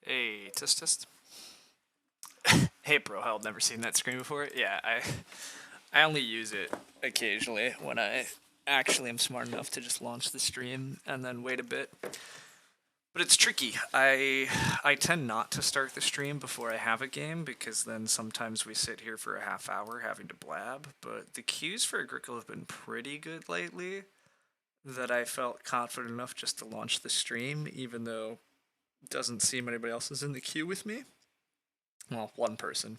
Hey, test. Hey, bro, I've never seen that screen before. Yeah, I only use it occasionally when I actually am smart enough to just launch the stream and then wait a bit. But it's tricky. I tend not to start the stream before I have a game because then sometimes we sit here for a half hour having to blab. But the queues for Agricola have been pretty good lately that I felt confident enough just to launch the stream, even though it doesn't seem anybody else is in the queue with me. Well, one person.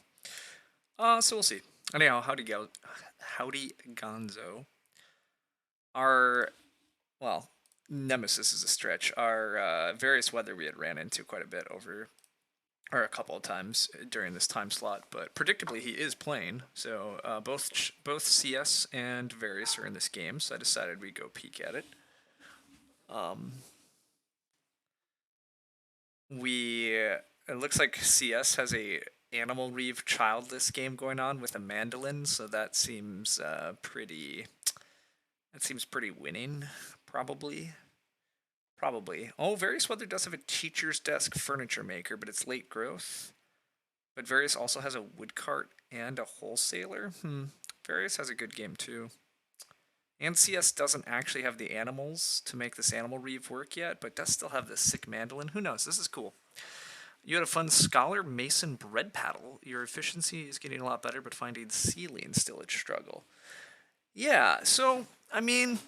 So we'll see. Anyhow, howdy Gonzo. Our, well, nemesis is a stretch. Our various weather we had ran into quite a bit over, or a couple of times during this time slot, but predictably he is playing. So both CS and Various are in this game, so I decided we'd go peek at it. It looks like CS has a Animal Reeve childless game going on with a mandolin, so that seems pretty. That seems pretty winning, probably. Probably. Oh, Various Weather does have a teacher's desk furniture maker, but it's late growth. But Various also has a woodcart and a wholesaler. Various has a good game too. And CS doesn't actually have the animals to make this Animal Reeve work yet, but does still have this sick mandolin. Who knows? This is cool. You had a fun Scholar Mason bread paddle. Your efficiency is getting a lot better, but finding ceiling still a struggle. Yeah, so, I mean,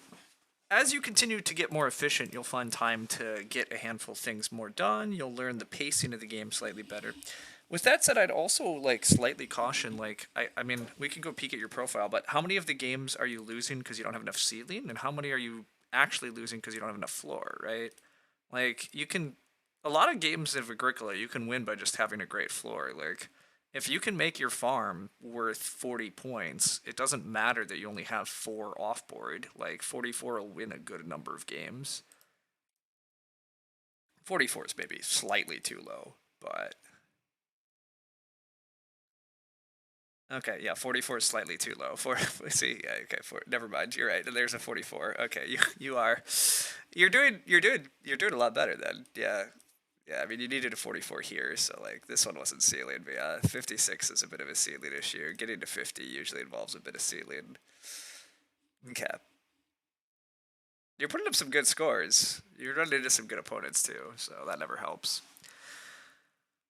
as you continue to get more efficient, you'll find time to get a handful of things more done. You'll learn the pacing of the game slightly better. With that said, I'd also like slightly caution. I mean, we can go peek at your profile, but how many of the games are you losing because you don't have enough ceiling, and how many are you actually losing because you don't have enough floor? Right? Like you can, a lot of games of Agricola you can win by just having a great floor. Like if you can make your farm worth 40 points, it doesn't matter that you only have 4 off board. Like 44 will win a good number of games. 44 is maybe slightly too low, but okay, yeah, 44 is slightly too low. See, yeah, okay, never mind. You're right. There's a 44. Okay, you are, you're doing a lot better then. Yeah, yeah. I mean, you needed a 44 here, so like this one wasn't ceiling, but yeah, 56 is a bit of a ceiling issue. Getting to 50 usually involves a bit of ceiling. Okay, you're putting up some good scores. You're running into some good opponents too, so that never helps.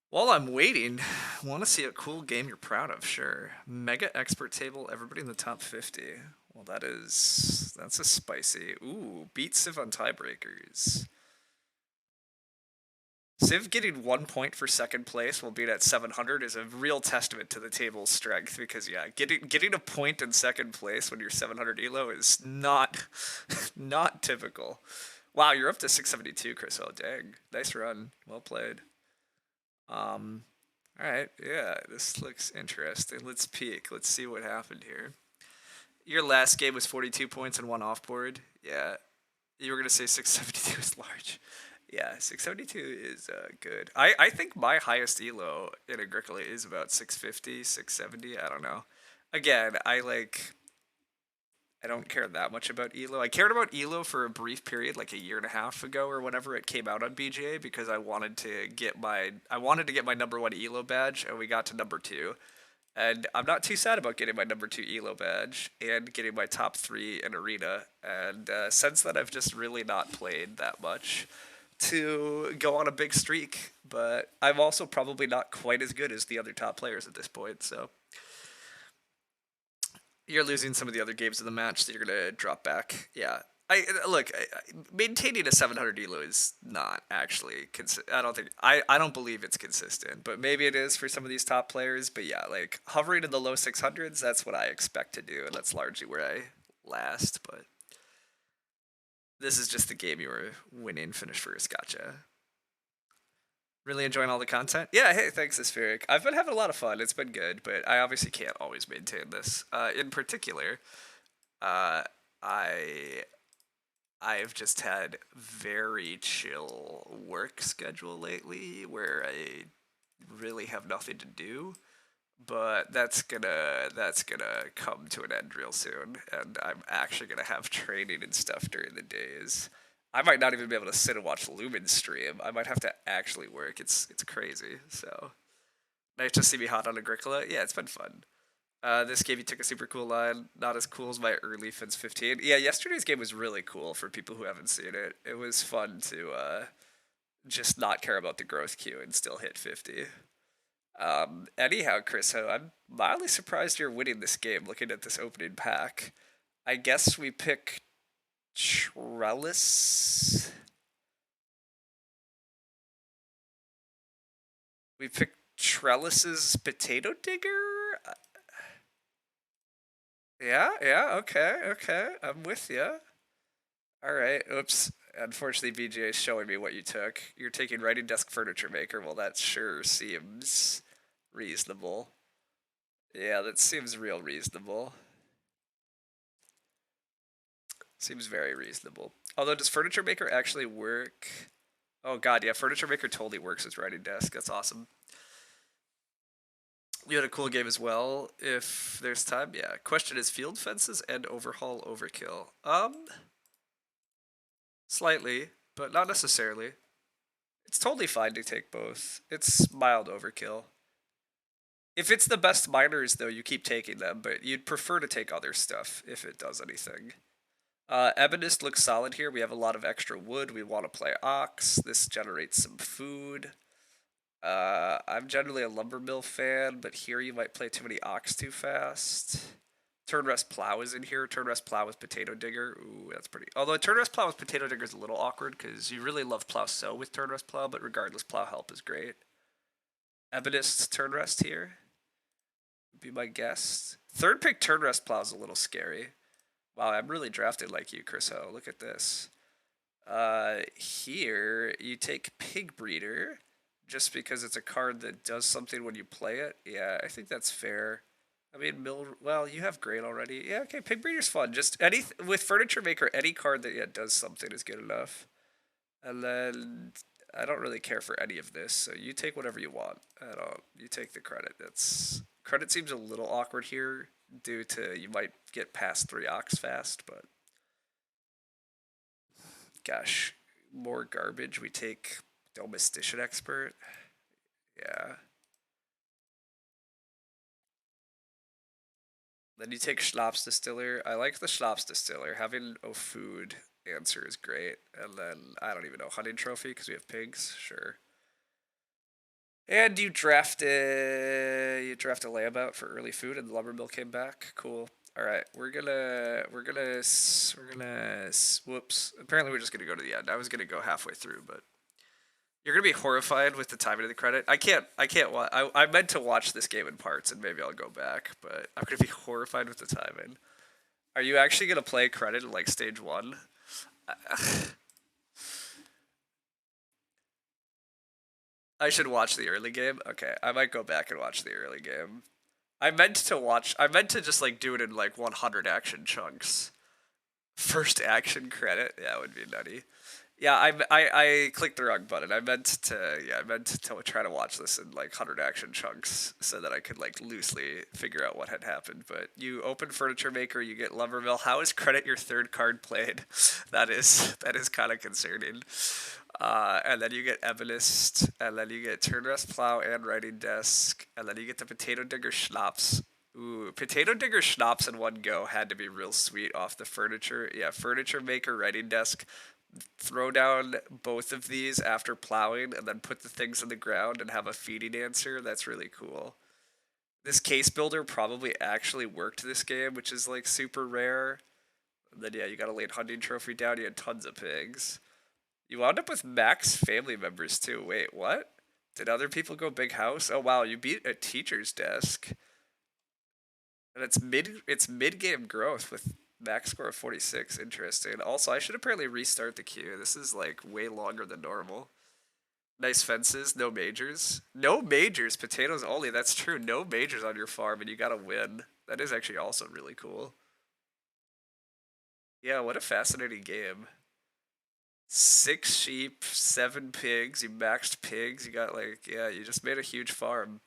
While I'm waiting, want to see a cool game you're proud of? Sure. Mega expert table, everybody in the top 50. Well, that's a spicy. Ooh, beat Civ on tiebreakers. Civ getting 1 point for second place while being at 700 is a real testament to the table's strength because yeah, getting a point in second place when you're 700 elo is not not typical. Wow, you're up to 672, Chris. Oh, dang. Nice run. Well played. Um, all right, yeah, this looks interesting. Let's peek. Let's see what happened here. Your last game was 42 points and 1 off board. Yeah, you were gonna say 672 is large. Yeah, 672 is good. I think my highest elo in Agricola is about 650, 670. I don't know. Again, I don't care that much about Elo. I cared about Elo for a brief period, like a year and a half ago or whenever it came out on BGA, because I wanted to get my number 1 Elo badge, and we got to number 2. And I'm not too sad about getting my number 2 Elo badge and getting my top 3 in Arena. And since then, I've just really not played that much to go on a big streak. But I'm also probably not quite as good as the other top players at this point, so you're losing some of the other games of the match, so you're gonna drop back. Yeah, maintaining a 700 elo is not actually I don't believe it's consistent, but maybe it is for some of these top players. But yeah, like hovering in the low 600s, that's what I expect to do, and that's largely where I last. But this is just the game you were winning, finish first. Gotcha. Really enjoying all the content. Yeah, hey, thanks, Aspheric. I've been having a lot of fun. It's been good, but I obviously can't always maintain this. In particular, uh, I I've just had very chill work schedule lately, where I really have nothing to do. But that's gonna come to an end real soon, and I'm actually gonna have training and stuff during the days. I might not even be able to sit and watch Lumen stream. I might have to actually work. It's crazy. So nice to see me hot on Agricola. Yeah, it's been fun. This game you took a super cool line. Not as cool as my early Fins 15. Yeah, yesterday's game was really cool for people who haven't seen it. It was fun to just not care about the growth queue and still hit 50. Anyhow, Chris, I'm mildly surprised you're winning this game looking at this opening pack. I guess we pick Trellis. We picked Trellis's Potato Digger? Yeah, okay. I'm with you. Alright, oops. Unfortunately, BGA is showing me what you took. You're taking Writing Desk Furniture Maker. Well, that sure seems reasonable. Yeah, that seems real reasonable. Seems very reasonable. Although, does Furniture Maker actually work? Oh god, yeah, Furniture Maker totally works as Writing Desk. That's awesome. You had a cool game as well, if there's time. Yeah. Question is field fences and overhaul overkill. Slightly, but not necessarily. It's totally fine to take both. It's mild overkill. If it's the best miners, though, you keep taking them, but you'd prefer to take other stuff if it does anything. Ebonist looks solid here. We have a lot of extra wood. We want to play ox. This generates some food. I'm generally a lumber mill fan, but here you might play too many ox too fast. Turn rest plow is in here. Turn rest plow with potato digger. Ooh, that's pretty. Although turn rest plow with potato digger is a little awkward because you really love plow sow with turn rest plow, but regardless, plow help is great. Ebonist turn rest here would be my guess. Third pick turn rest plow is a little scary. Wow, I'm really drafted like you, Chris Ho. Look at this. Here you take pig breeder just because it's a card that does something when you play it. Yeah, I think that's fair. I mean, well, you have grain already. Yeah, okay, pig breeder's fun. Just any with furniture maker, any card that does something is good enough. And then I don't really care for any of this, so you take whatever you want. I don't. You take the credit. That's credit seems a little awkward here due to you might get past 3 ox fast, but gosh, more garbage. We take domestication expert. Yeah. Then you take Schnapps Distiller. I like the Schnapps Distiller. Having a food answer is great. And then, I don't even know, hunting trophy because we have pigs? Sure. And you draft a layabout for early food and the lumber mill came back. Cool. All right, whoops. Apparently we're just gonna go to the end. I was gonna go halfway through, but you're gonna be horrified with the timing of the credit. I meant to watch this game in parts, and maybe I'll go back, but I'm gonna be horrified with the timing. Are you actually gonna play credit in like stage one? I should watch the early game. Okay, I might go back and watch the early game. I meant to just like do it in like 100 action chunks. First action credit, yeah, it would be nutty. Yeah, I clicked the wrong button. I meant to try to watch this in like 100 action chunks so that I could like loosely figure out what had happened. But you open Furniture Maker, you get Lumbermill. How is credit your third card played? That is kind of concerning. And then you get Ebonist, and then you get Turn Rest Plow and Writing Desk, and then you get the Potato Digger Schnapps. Ooh, Potato Digger Schnapps in one go had to be real sweet off the furniture. Yeah, Furniture Maker, Writing Desk. Throw down both of these after plowing, and then put the things in the ground and have a feeding answer. That's really cool. This case builder probably actually worked this game, which is like super rare. And then yeah, you got a late hunting trophy down. You had tons of pigs. You wound up with max family members too. Wait, what? Did other people go big house? Oh wow, you beat a teacher's desk. And it's mid game growth with max score of 46. Interesting. Also, I should apparently restart the queue. This is like way longer than normal. Nice fences, no majors. No majors, potatoes only. That's true. No majors on your farm and you gotta win. That is actually also really cool. Yeah, what a fascinating game. 6 sheep, 7 pigs. You maxed pigs. You got like, yeah, you just made a huge farm.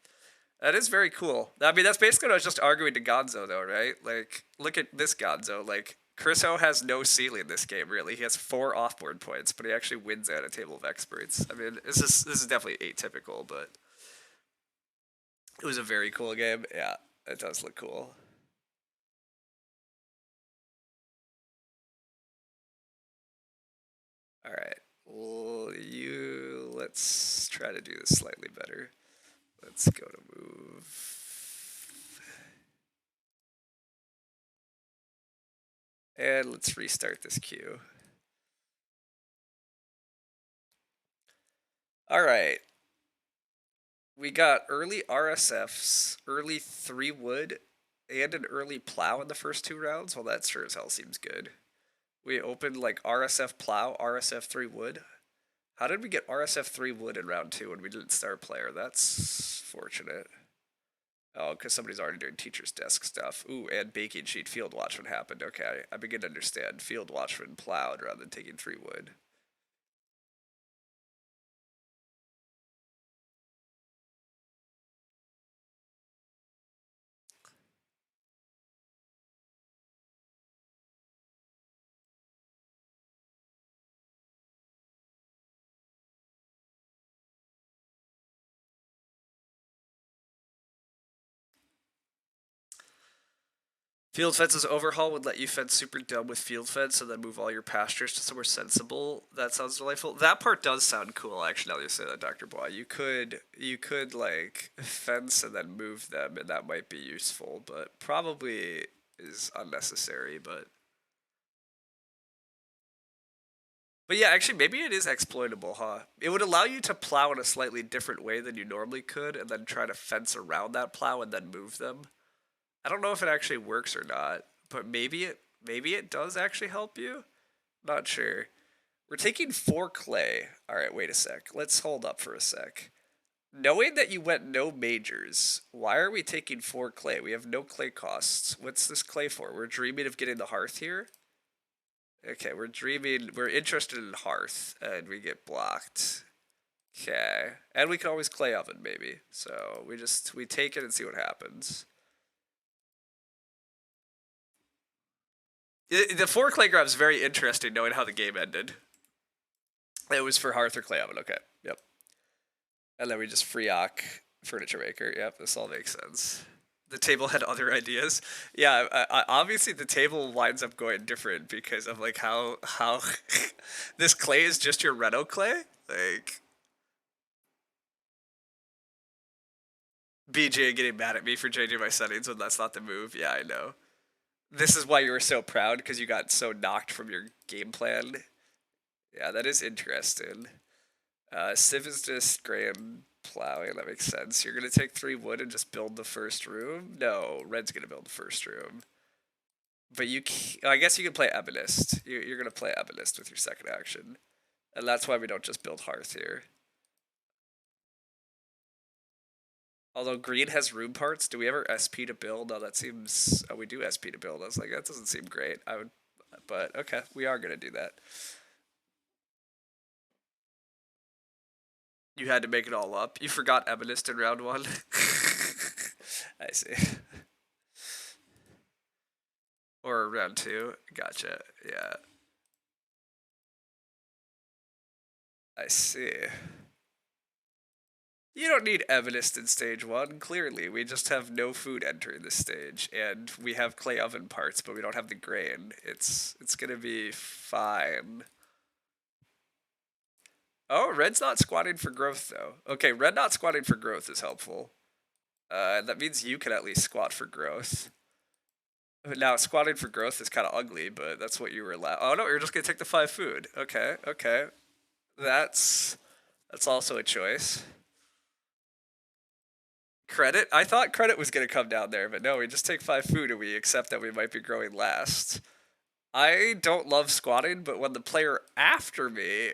That is very cool. I mean, that's basically what I was just arguing to Gonzo, though, right? Like, look at this Gonzo. Like, Chris O has no ceiling in this game, really. He has 4 offboard points, but he actually wins at a table of experts. I mean, this is definitely atypical, but it was a very cool game. Yeah, it does look cool. All right. Well, let's try to do this slightly better. Let's go to move. And let's restart this queue. All right. We got early RSFs, early 3 wood, and an early plow in the first 2 rounds. Well, that sure as hell seems good. We opened like RSF plow, RSF 3 wood. How did we get RSF 3 wood in round 2 when we didn't start player? That's fortunate. Oh, because somebody's already doing teacher's desk stuff. Ooh, and baking sheet field watchman happened. Okay, I begin to understand. Field watchman plowed rather than taking 3 wood. Field fences overhaul would let you fence super dumb with field fence and then move all your pastures to somewhere sensible. That sounds delightful. That part does sound cool, actually, now that you say that, Dr. Bois. You could like fence and then move them, and that might be useful, but probably is unnecessary, but yeah, actually, maybe it is exploitable, huh? It would allow you to plow in a slightly different way than you normally could, and then try to fence around that plow and then move them. I don't know if it actually works or not, but maybe it does actually help you. Not sure. We're taking 4 clay. All right, wait a sec. Let's hold up for a sec. Knowing that you went no majors, why are we taking 4 clay? We have no clay costs. What's this clay for? We're dreaming of getting the hearth here? Okay, we're interested in hearth, and we get blocked. Okay. And we can always clay oven, maybe. So we take it and see what happens. The 4 clay grab is very interesting, knowing how the game ended. It was for hearth or clay oven. Okay. Yep. And then we just free furniture maker. Yep. This all makes sense. The table had other ideas. Yeah. Obviously, the table winds up going different because of like how this clay is just your Reno clay. Like BGA getting mad at me for changing my settings when that's not the move. Yeah, I know. This is why you were so proud, because you got so knocked from your game plan. Yeah, that is interesting. Civ is just grand plowing. That makes sense. You're gonna take 3 wood and just build the first room. No, red's gonna build the first room. But I guess you can play Ebonist. You're gonna play Ebonist with your second action, and that's why we don't just build hearth here. Although green has room parts, do we ever SP to build? Oh, that seems. Oh, we do SP to build. I was like, that doesn't seem great. I would, but okay, we are gonna do that. You had to make it all up. You forgot Ebonist in round 1. I see. Or round 2. Gotcha. Yeah. I see. You don't need Ebonist in stage 1, clearly. We just have no food entering this stage, and we have clay oven parts, but we don't have the grain. It's gonna be fine. Oh, red's not squatting for growth, though. Okay, red not squatting for growth is helpful. That means you can at least squat for growth. Now, squatting for growth is kind of ugly, but that's what you were allowed. Oh no, you're just gonna take the 5 food. Okay, okay. That's also a choice. Credit? I thought credit was gonna come down there, but no, we just take 5 food and we accept that we might be growing last. I don't love squatting, but when the player after me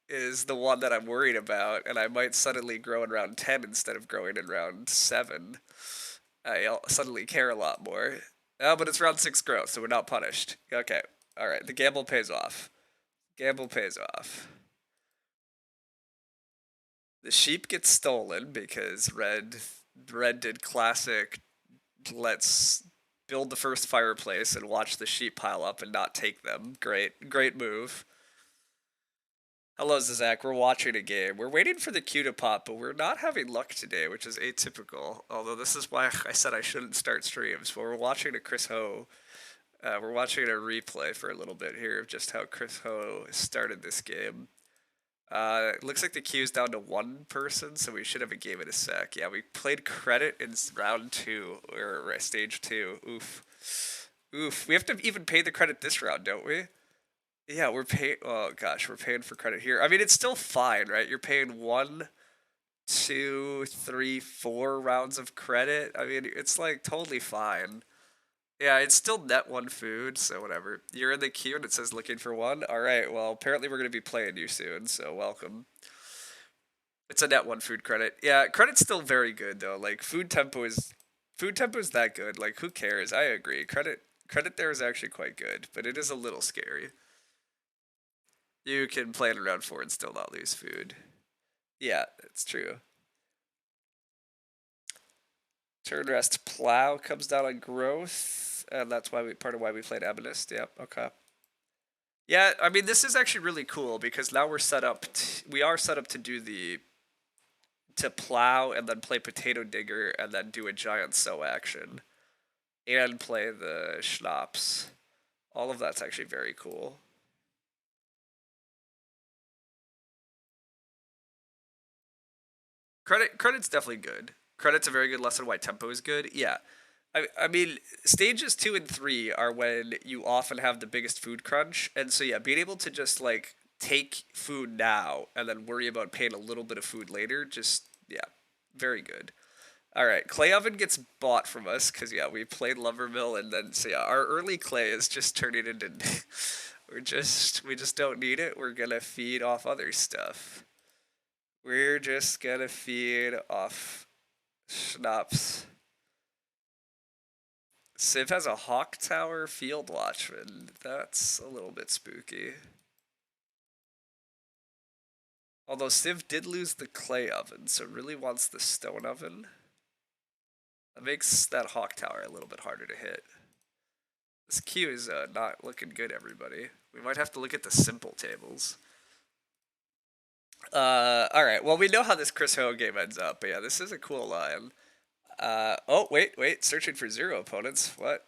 is the one that I'm worried about, and I might suddenly grow in round 10 instead of growing in round 7, I'll suddenly care a lot more. Oh, but it's round 6 growth, so we're not punished. Okay, alright, the gamble pays off. Gamble pays off. The sheep gets stolen because red did classic let's build the first fireplace and watch the sheep pile up and not take them. Great move. Hello, Zach. We're watching a game. We're waiting for the queue to pop, but we're not having luck today, which is atypical. Although this is why I said I shouldn't start streams. But we're watching a Chris Ho. We're watching a replay for a little bit here of just how Chris Ho started this game. It looks like the queue's down to one person, so we should have a game in a sec. Yeah, we played credit in round 2, or stage 2. Oof. Oof. We have to even pay the credit this round, don't we? Yeah, we're paying. Oh gosh, we're paying for credit here. I mean, it's still fine, right? You're paying 1, 2, 3, 4 rounds of credit. I mean, it's like totally fine. Yeah, it's still net 1 food, so whatever. You're in the queue and it says looking for 1. All right, well, apparently we're going to be playing you soon, so welcome. It's a net 1 food credit. Yeah, credit's still very good though. Like food tempo is that good. Like who cares? I agree. Credit there is actually quite good, but it is a little scary. You can play it around 4 and still not lose food. Yeah, it's true. Turn rest plow comes down on growth, and that's why part of why we played Ebonist. Yep, okay. Yeah, I mean this is actually really cool because now we're set up. We are set up to do to plow and then play potato digger and then do a giant sow action, and play the schnapps. All of that's actually very cool. Credit's definitely good. Credit's a very good lesson why tempo is good. Yeah. I mean, stages 2 and 3 are when you often have the biggest food crunch. And so, yeah, being able to just, like, take food now and then worry about paying a little bit of food later, just, yeah, very good. All right, clay oven gets bought from us because, yeah, we played lumber mill and then, so, yeah, our early clay is just turning into, we just don't need it. We're going to feed off other stuff. We're just going to feed off schnapps. Civ has a Hawk Tower Field Watchman. That's a little bit spooky. Although Civ did lose the clay oven, so really wants the stone oven. That makes that Hawk Tower a little bit harder to hit. This queue is not looking good, everybody. We might have to look at the simple tables. Alright, well, we know how this Chris Ho game ends up, but yeah, this is a cool line. Oh, wait, searching for 0 opponents. What?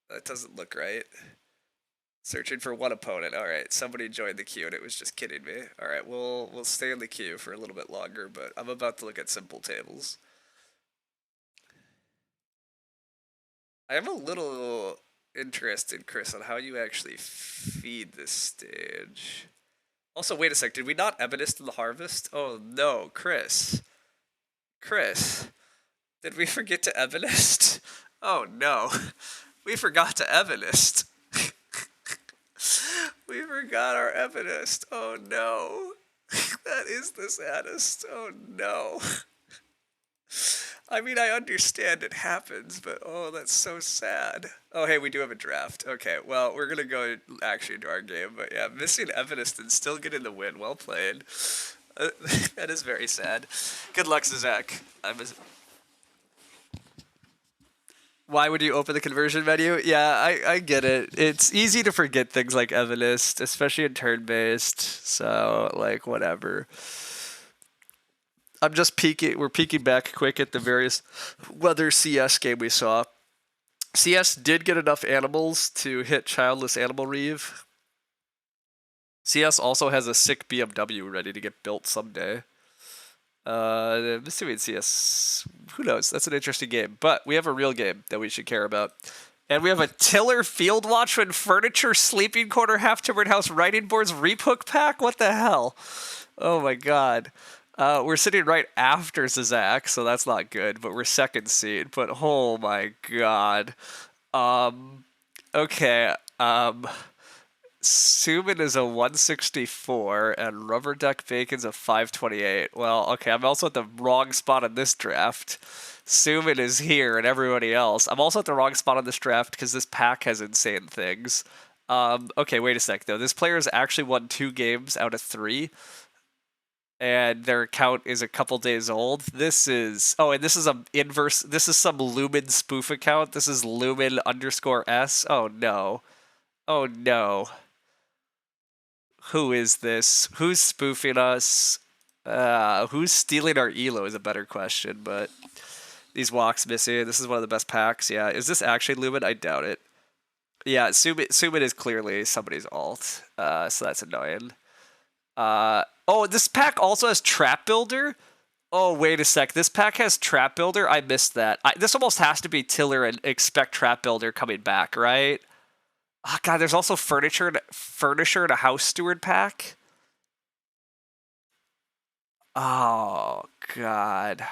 That doesn't look right. Searching for 1 opponent. Alright, somebody joined the queue and it was just kidding me. Alright, we'll stay in the queue for a little bit longer, but I'm about to look at simple tables. I am a little interested, Chris, on how you actually feed this stage. Also, wait a sec, did we not Ebonist in the harvest? Oh no, Chris. Chris, did we forget to Ebonist? Oh no, we forgot to Ebonist. We forgot our Ebonist. Oh no. That is the saddest. Oh no. I mean, I understand it happens, but oh, that's so sad. Oh, hey, we do have a draft. Okay, well, we're gonna go actually into our game, but yeah, missing Evanist and still getting the win. Well played. That is very sad. Good luck, Zach. Why would you open the conversion menu? Yeah, I get it. It's easy to forget things like Evanist, especially in turn-based, so, like, whatever. I'm just peeking. We're peeking back quick at the various weather CS game we saw. CS did get enough animals to hit Childless Animal Reeve. CS also has a sick BMW ready to get built someday. I'm assuming CS. Who knows? That's an interesting game. But we have a real game that we should care about. And we have a Tiller Field Watchman Furniture Sleeping Corner Half Timbered House Writing Boards Repook Pack? What the hell? Oh my god. We're sitting right after Zizak, so that's not good, but we're second seed. But oh my god. Okay. Suman is a 164, and Rubber Duck Bacon's a 528. Well, okay, I'm also at the wrong spot in this draft. Suman is here, and everybody else. I'm also at the wrong spot on this draft because this pack has insane things. Okay, wait a sec, though. This player has actually won 2 games out of 3. and their account is a couple days old. This is and this is a inverse. This is some Lumen spoof account. This is Lumen_S. Oh no. Oh no. Who is this? Who's spoofing us? Who's stealing our elo is a better question, but these walks missing. This is one of the best packs. Yeah, is this actually Lumen? I doubt it. Yeah, Sumin is clearly somebody's alt, so that's annoying. Oh, this pack also has Trap Builder? Oh, wait a sec. This pack has Trap Builder? I missed that. This almost has to be Tiller and expect Trap Builder coming back, right? Oh, God, there's also Furniture and a House Steward pack? Oh, God.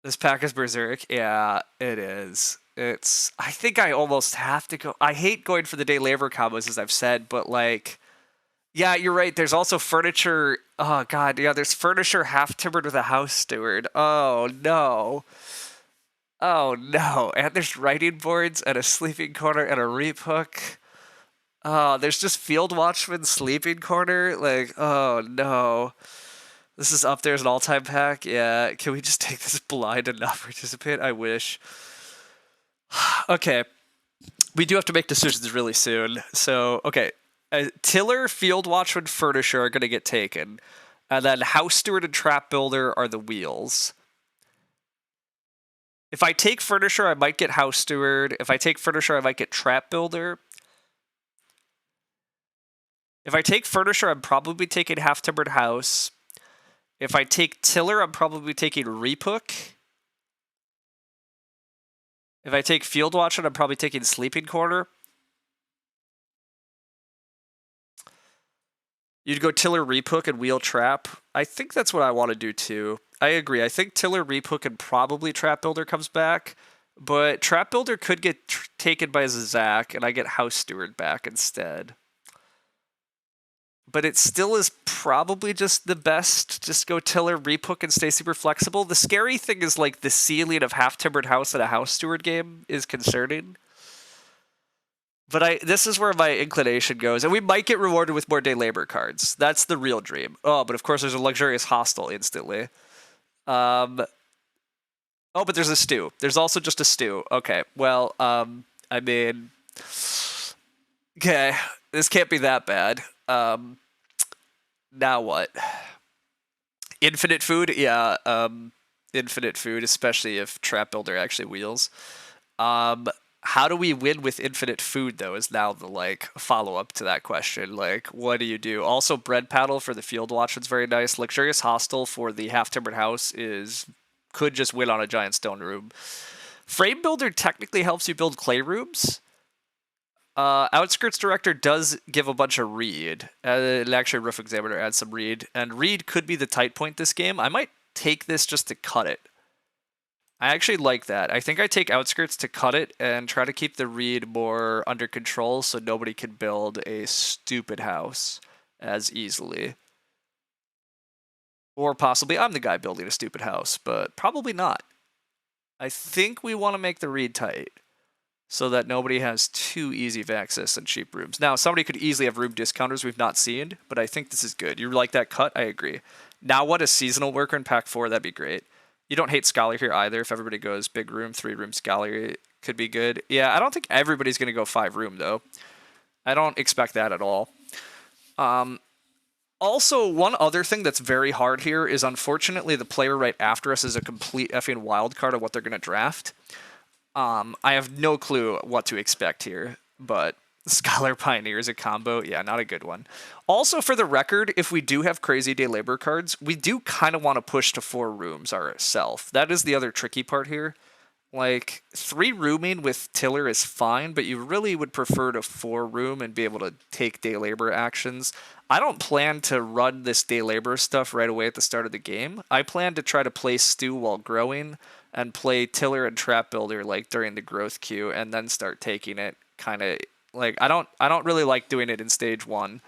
This pack is Berserk? Yeah, it is. I think I almost have to go. I hate going for the day labor combos, as I've said, but like, yeah, you're right. There's also Furniture. Oh, God, yeah, there's Furniture half timbered with a House Steward. Oh, no. Oh, no. And there's writing boards and a sleeping corner and a reap hook. Oh, there's just Field Watchman sleeping corner. Like, oh, no. This is up there as an all-time pack. Yeah, can we just take this blind and not participate? I wish. Okay, we do have to make decisions really soon. So, okay, Tiller, Field Watchman, Furniture are going to get taken. And then House Steward and Trap Builder are the wheels. If I take Furniture, I might get House Steward. If I take Furniture, I might get Trap Builder. If I take Furniture, I'm probably taking Half Timbered House. If I take Tiller, I'm probably taking Reap Hook. If I take Field Watchman, I'm probably taking Sleeping Corner. You'd go Tiller, Reap Hook, and Wheel Trap. I think that's what I want to do too. I agree. I think Tiller, Reap Hook, and probably Trap Builder comes back. But Trap Builder could get taken by Zazak, and I get House Steward back instead. But it still is probably just the best. Just go Tiller, Reap Hook, and stay super flexible. The scary thing is like the ceiling of Half Timbered House in a House Steward game is concerning. But this is where my inclination goes. And we might get rewarded with more day labor cards. That's the real dream. Oh, but of course there's a luxurious hostel instantly. Oh, but there's a stew. There's also just a stew. Okay, well, I mean... Okay, this can't be that bad. Now what? Infinite food? Yeah, infinite food, especially if Trap Builder actually wheels. How do we win with infinite food, though, is now the, like, follow-up to that question. Like, what do you do? Also, Bread Paddle for the Field Watch is very nice. Luxurious Hostel for the Half-Timbered House could just win on a giant stone room. Frame Builder technically helps you build clay rooms. Outskirts Director does give a bunch of Reed. And actually, Roof Examiner adds some Reed. And Reed could be the tight point this game. I might take this just to cut it. I actually like that. I think I take Outskirts to cut it and try to keep the Reed more under control so nobody can build a stupid house as easily. Or possibly I'm the guy building a stupid house, but probably not. I think we want to make the Reed tight so that nobody has too easy of access and cheap rooms. Now, somebody could easily have room discounters we've not seen, but I think this is good. You like that cut? I agree. Now what, a seasonal worker in pack 4? That'd be great. You don't hate Scholar here either. If everybody goes big room, 3-room Scholar could be good. Yeah, I don't think everybody's going to go 5-room, though. I don't expect that at all. Also, one other thing that's very hard here is, unfortunately, the player right after us is a complete effing wild card of what they're going to draft. I have no clue what to expect here, but Scholar Pioneer is a combo. Yeah, not a good one. Also, for the record, if we do have crazy day labor cards, we do kind of want to push to 4 rooms ourselves. That is the other tricky part here. Like, 3-rooming with Tiller is fine, but you really would prefer to 4-room and be able to take day labor actions. I don't plan to run this day labor stuff right away at the start of the game. I plan to try to play Stew while growing and play Tiller and Trap Builder like during the growth queue and then start taking it kind of like I don't really like doing it in stage 1.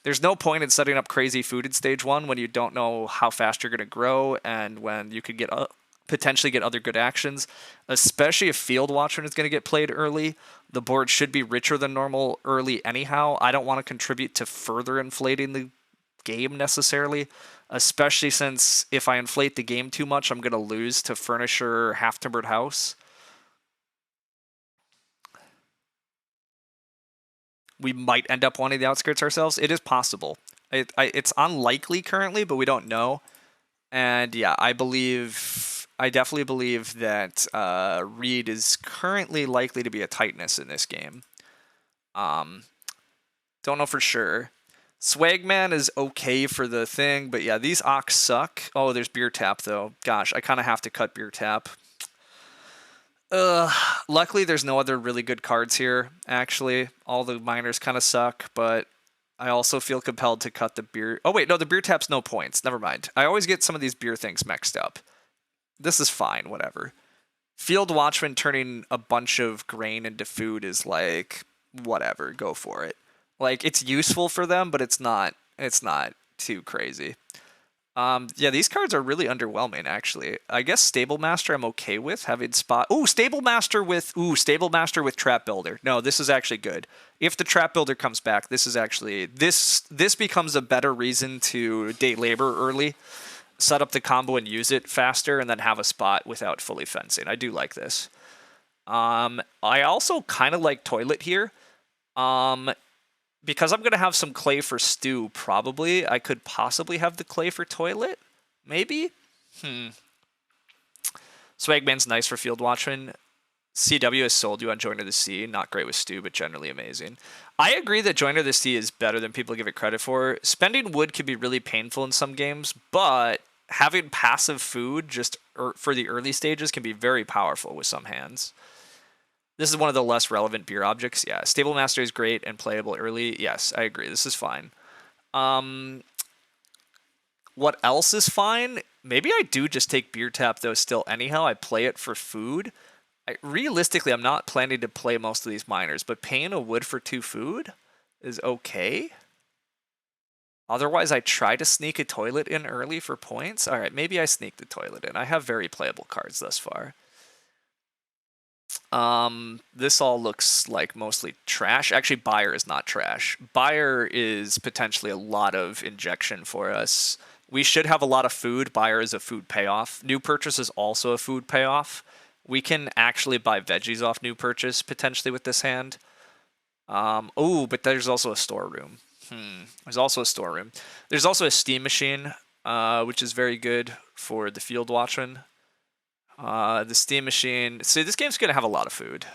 There's no point in setting up crazy food in stage 1 when you don't know how fast you're going to grow and when you could get potentially get other good actions, especially if Field Watchman is going to get played early. The board should be richer than normal early anyhow. I don't want to contribute to further inflating the game necessarily, especially since if I inflate the game too much, I'm going to lose to Furnisher Half-Timbered House. We might end up wanting the outskirts ourselves. It is possible. It's unlikely currently, but we don't know. And yeah, I definitely believe that Reed is currently likely to be a tightness in this game. Don't know for sure. Swagman is okay for the thing, but yeah, these Ox suck. Oh, there's Beer Tap, though. Gosh, I kind of have to cut Beer Tap. Luckily, there's no other really good cards here, actually. All the miners kind of suck, but I also feel compelled to cut the beer. Oh, wait, no, the Beer Tap's no points. Never mind. I always get some of these beer things mixed up. This is fine, whatever. Field Watchman turning a bunch of grain into food is like, whatever, go for it. Like, it's useful for them, but it's not too crazy. Yeah, these cards are really underwhelming, actually. I guess Stable Master I'm okay with having spot. Stable Master with Trap Builder. No, this is actually good. If the Trap Builder comes back, this is actually this becomes a better reason to day labor early, set up the combo and use it faster, and then have a spot without fully fencing. I do like this. I also kind of like Toilet here. Because I'm going to have some clay for stew, probably. I could possibly have the clay for toilet. Maybe? Swagman's nice for Field Watchman. CW has sold you on Joiner the Sea. Not great with stew, but generally amazing. I agree that Joiner the Sea is better than people give it credit for. Spending wood can be really painful in some games, but having passive food just for the early stages can be very powerful with some hands. This is one of the less relevant beer objects. Yeah, Stable Master is great and playable early. Yes, I agree. This is fine. What else is fine? Maybe I do just take Beer Tap, though, still anyhow. I play it for food. Realistically, I'm not planning to play most of these miners, but paying a wood for 2 food is okay. Otherwise, I try to sneak a toilet in early for points. All right, maybe I sneak the toilet in. I have very playable cards thus far. This all looks like mostly trash. Actually, Buyer is not trash. Buyer is potentially a lot of injection for us. We should have a lot of food. Buyer is a food payoff. New Purchase is also a food payoff. We can actually buy veggies off New Purchase potentially with this hand. But there's also a storeroom. There's also a storeroom. There's also a steam machine, which is very good for the Field Watchman. The steam machine. See, this game's gonna have a lot of food.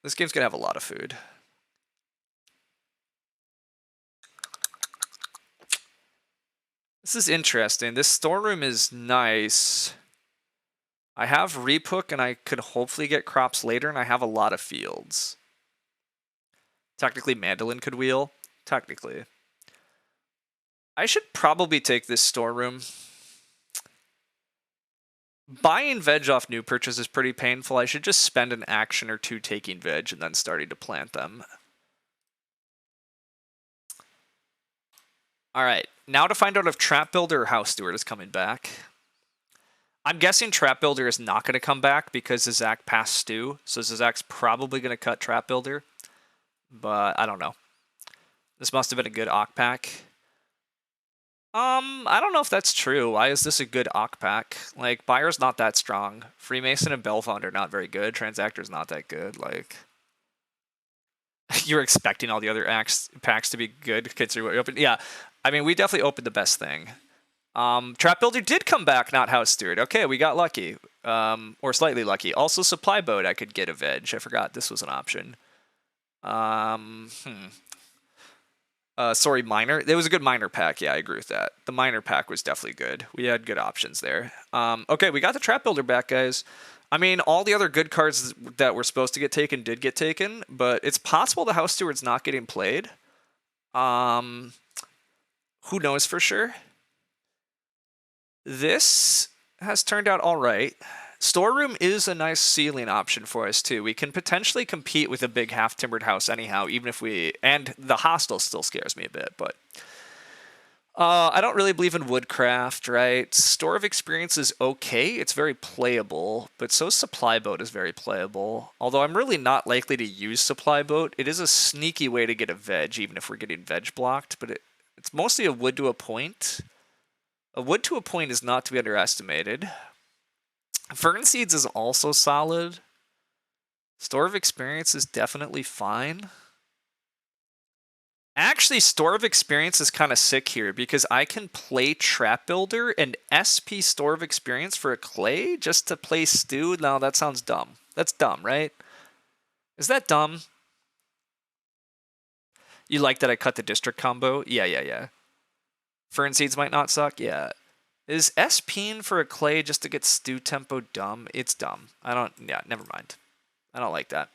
This game's gonna have a lot of food. This is interesting. This storeroom is nice. I have Reap Hook, and I could hopefully get crops later, and I have a lot of fields. Technically, Mandolin could wheel. Technically. I should probably take this storeroom. Buying veg off New Purchase is pretty painful. I should just spend an action or 2 taking veg and then starting to plant them. Alright, now to find out if Trap Builder or House Steward is coming back. I'm guessing Trap Builder is not going to come back because Zizak passed Stew, so Zizak's probably going to cut Trap Builder. But I don't know. This must have been a good Ock pack. I don't know if that's true. Why is this a good Ock pack? Like, Buyer's not that strong. Freemason and Belfond are not very good. Transactor's not that good. Like, you're expecting all the other packs to be good considering what you opened. Yeah, I mean, we definitely opened the best thing. Trap Builder did come back, not House Steward. Okay, we got lucky. Or slightly lucky. Also, Supply Boat, I could get a veg. I forgot this was an option. Sorry, Miner. It was a good Miner pack. Yeah, I agree with that. The Miner pack was definitely good. We had good options there. Okay, we got the Trap Builder back, guys. I mean, all the other good cards that were supposed to get taken did get taken, but it's possible the House Steward's not getting played. Who knows for sure? This has turned out all right. Storeroom is a nice ceiling option for us, too. We can potentially compete with a big half-timbered house anyhow, even if we... And the hostel still scares me a bit, but... I don't really believe in woodcraft, right? Store of Experience is okay. It's very playable, but so Supply Boat is very playable. Although I'm really not likely to use Supply Boat. It is a sneaky way to get a veg, even if we're getting veg blocked, but it's mostly a wood to a point. A wood to a point is not to be underestimated. Fern Seeds is also solid. Store of Experience is definitely fine. Actually, Store of Experience is kind of sick here because I can play Trap Builder and SP Store of Experience for a clay just to play Stew. No, that sounds dumb. That's dumb, right? Is that dumb? You like that I cut the district combo? Yeah. Fern Seeds might not suck? Yeah. Is SPing for a clay just to get Stew tempo dumb? It's dumb. Yeah, never mind. I don't like that.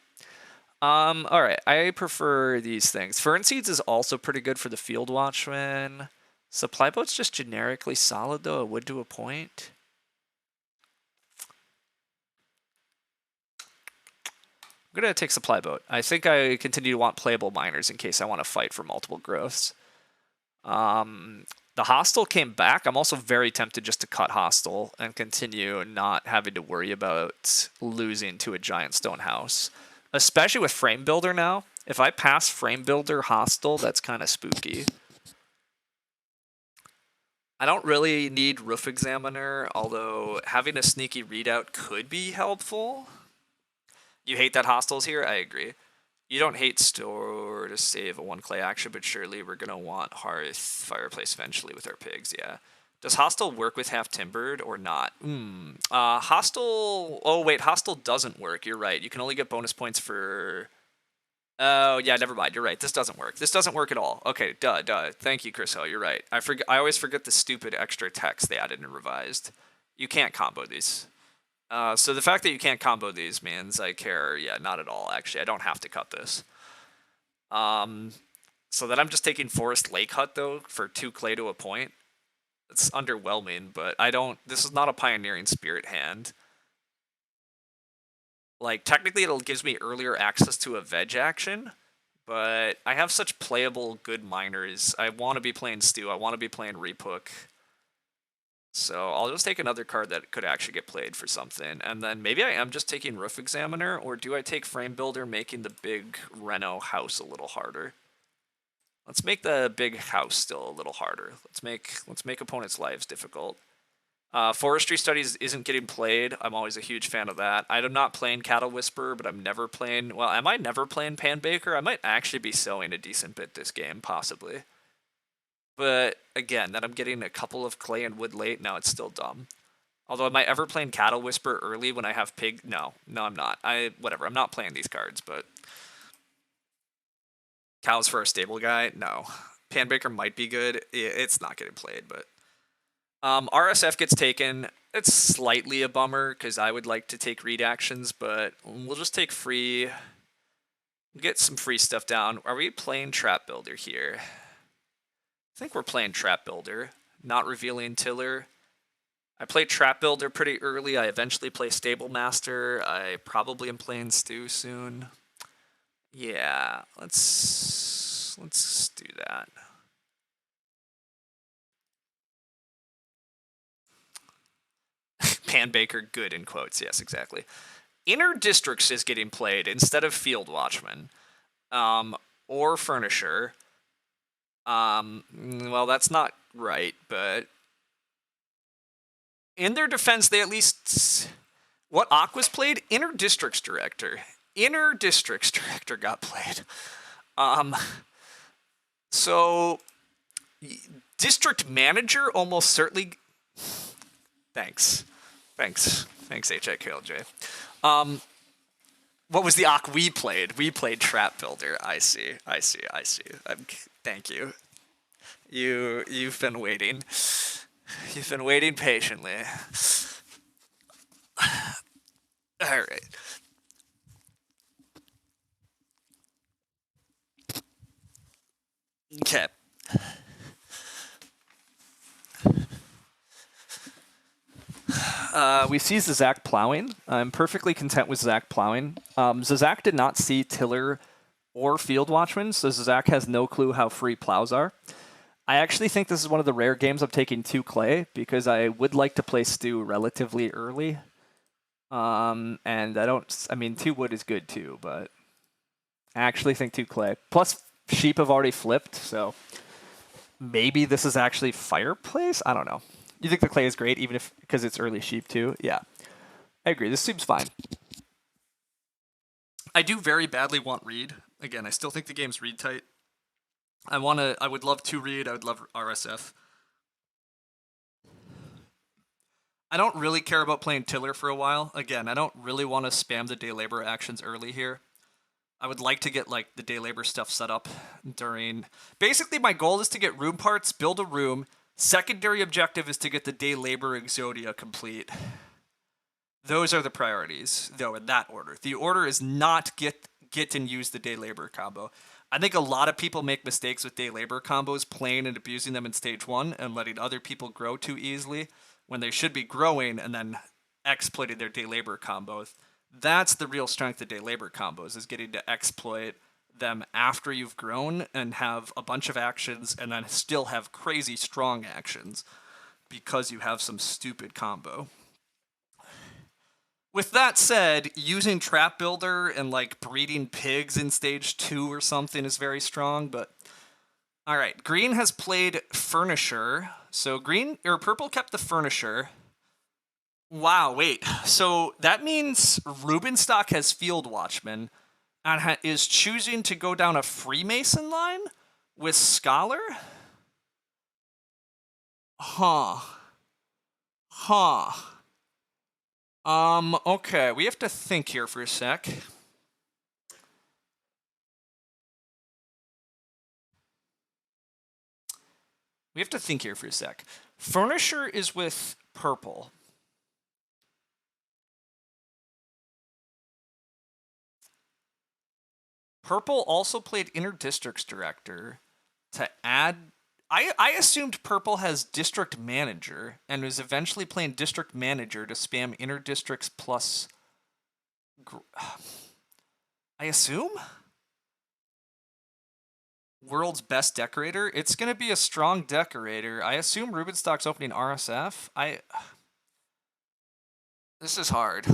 Alright, I prefer these things. Fern Seeds is also pretty good for the Field Watchman. Supply Boat's just generically solid, though. It would do a point. I'm gonna take Supply Boat. I think I continue to want playable miners in case I want to fight for multiple growths. The Hostile came back. I'm also very tempted just to cut Hostile and continue not having to worry about losing to a giant stone house. Especially with Frame Builder now. If I pass Frame Builder Hostile, that's kind of spooky. I don't really need Roof Examiner, although having a sneaky readout could be helpful. You hate that Hostile's here? I agree. You don't hate Store to save a 1 clay action, but surely we're going to want Hearth Fireplace eventually with our pigs, yeah. Does Hostile work with Half Timbered or not? Hostile... Oh, wait, Hostile doesn't work. You're right. You can only get bonus points for... Oh, yeah, never mind. You're right. This doesn't work. This doesn't work at all. Okay, duh. Thank you, Chris Hill. You're right. I always forget the stupid extra text they added and revised. You can't combo these. So the fact that you can't combo these means I care, yeah, not at all, actually. I don't have to cut this. So then I'm just taking Forest Lake Hut, though, for 2 clay to a point. It's underwhelming, but this is not a Pioneering Spirit hand. Like, technically it gives me earlier access to a veg action, but I have such playable good miners. I want to be playing Stew, I want to be playing Repook. So I'll just take another card that could actually get played for something. And then maybe I am just taking Roof Examiner, or do I take Frame Builder, making the big Reno house a little harder? Let's make the big house still a little harder. Let's make opponents' lives difficult. Forestry Studies isn't getting played. I'm always a huge fan of that. I'm not playing Cattle Whisperer, but I'm never playing... Well, am I never playing Pan Baker? I might actually be sowing a decent bit this game, possibly. But, again, that I'm getting a couple of clay and wood late, now it's still dumb. Although, am I ever playing Cattle Whisperer early when I have pig? No, I'm not. Whatever, I'm not playing these cards, but... Cows for a stable guy? No. Pan Baker might be good. It's not getting played, but... RSF gets taken. It's slightly a bummer, because I would like to take read actions, but we'll just take free... Get some free stuff down. Are we playing Trap Builder here? I think we're playing Trap Builder. Not revealing Tiller. I played Trap Builder pretty early. I eventually play Stable Master. I probably am playing Stew soon. Yeah, let's do that. Pan Baker, good in quotes. Yes, exactly. Inner Districts is getting played instead of Field Watchman, or Furnisher. Well, that's not right, but in their defense, they at least... What Aqua's played? Inner Districts Director. Inner Districts Director got played. So, District Manager almost certainly... Thanks, HIKLJ. What was the Aqu we played? We played Trap Builder. I see. Thank you. You've been waiting. You've been waiting patiently. All right. Okay. We see Zazak plowing. I'm perfectly content with Zazak plowing. Zazak did not see Tiller or Field Watchman, so Zazak has no clue how free plows are. I actually think this is one of the rare games I'm taking 2 clay because I would like to play Stew relatively early. And I mean, 2 wood is good too, but I actually think 2 clay. Plus, sheep have already flipped, so maybe this is actually fireplace? I don't know. You think the clay is great, even if because it's early sheep too? Yeah, I agree. This seems fine. I do very badly want read. Again, I still think the game's read tight. I would love to read. I would love RSF. I don't really care about playing Tiller for a while. Again, I don't really want to spam the day labor actions early here. I would like to get like the day labor stuff set up during. Basically, my goal is to get room parts, build a room. Secondary objective is to get the day labor Exodia complete. Those are the priorities, though, in that order. The order is not get and use the day labor combo. I think a lot of people make mistakes with day labor combos, playing and abusing them in stage 1 and letting other people grow too easily when they should be growing and then exploiting their day labor combos. That's the real strength of day labor combos, is getting to exploit them after you've grown and have a bunch of actions and then still have crazy strong actions because you have some stupid combo. With that said, using Trap Builder and like breeding pigs in stage 2 or something is very strong, but all right, green has played Furnisher. So green or purple kept the Furnisher. Wow, wait. So that means Rubenstock has Field Watchman and is choosing to go down a Freemason line with Scholar? Huh. Huh. Okay, we have to think here for a sec. We have to think here for a sec. Furnisher is with purple. Purple also played Interdistricts Director to add. I assumed Purple has District Manager and was eventually playing District Manager to spam Interdistricts plus. I assume? World's best decorator? It's going to be a strong decorator. I assume Rubenstock's opening RSF. This is hard.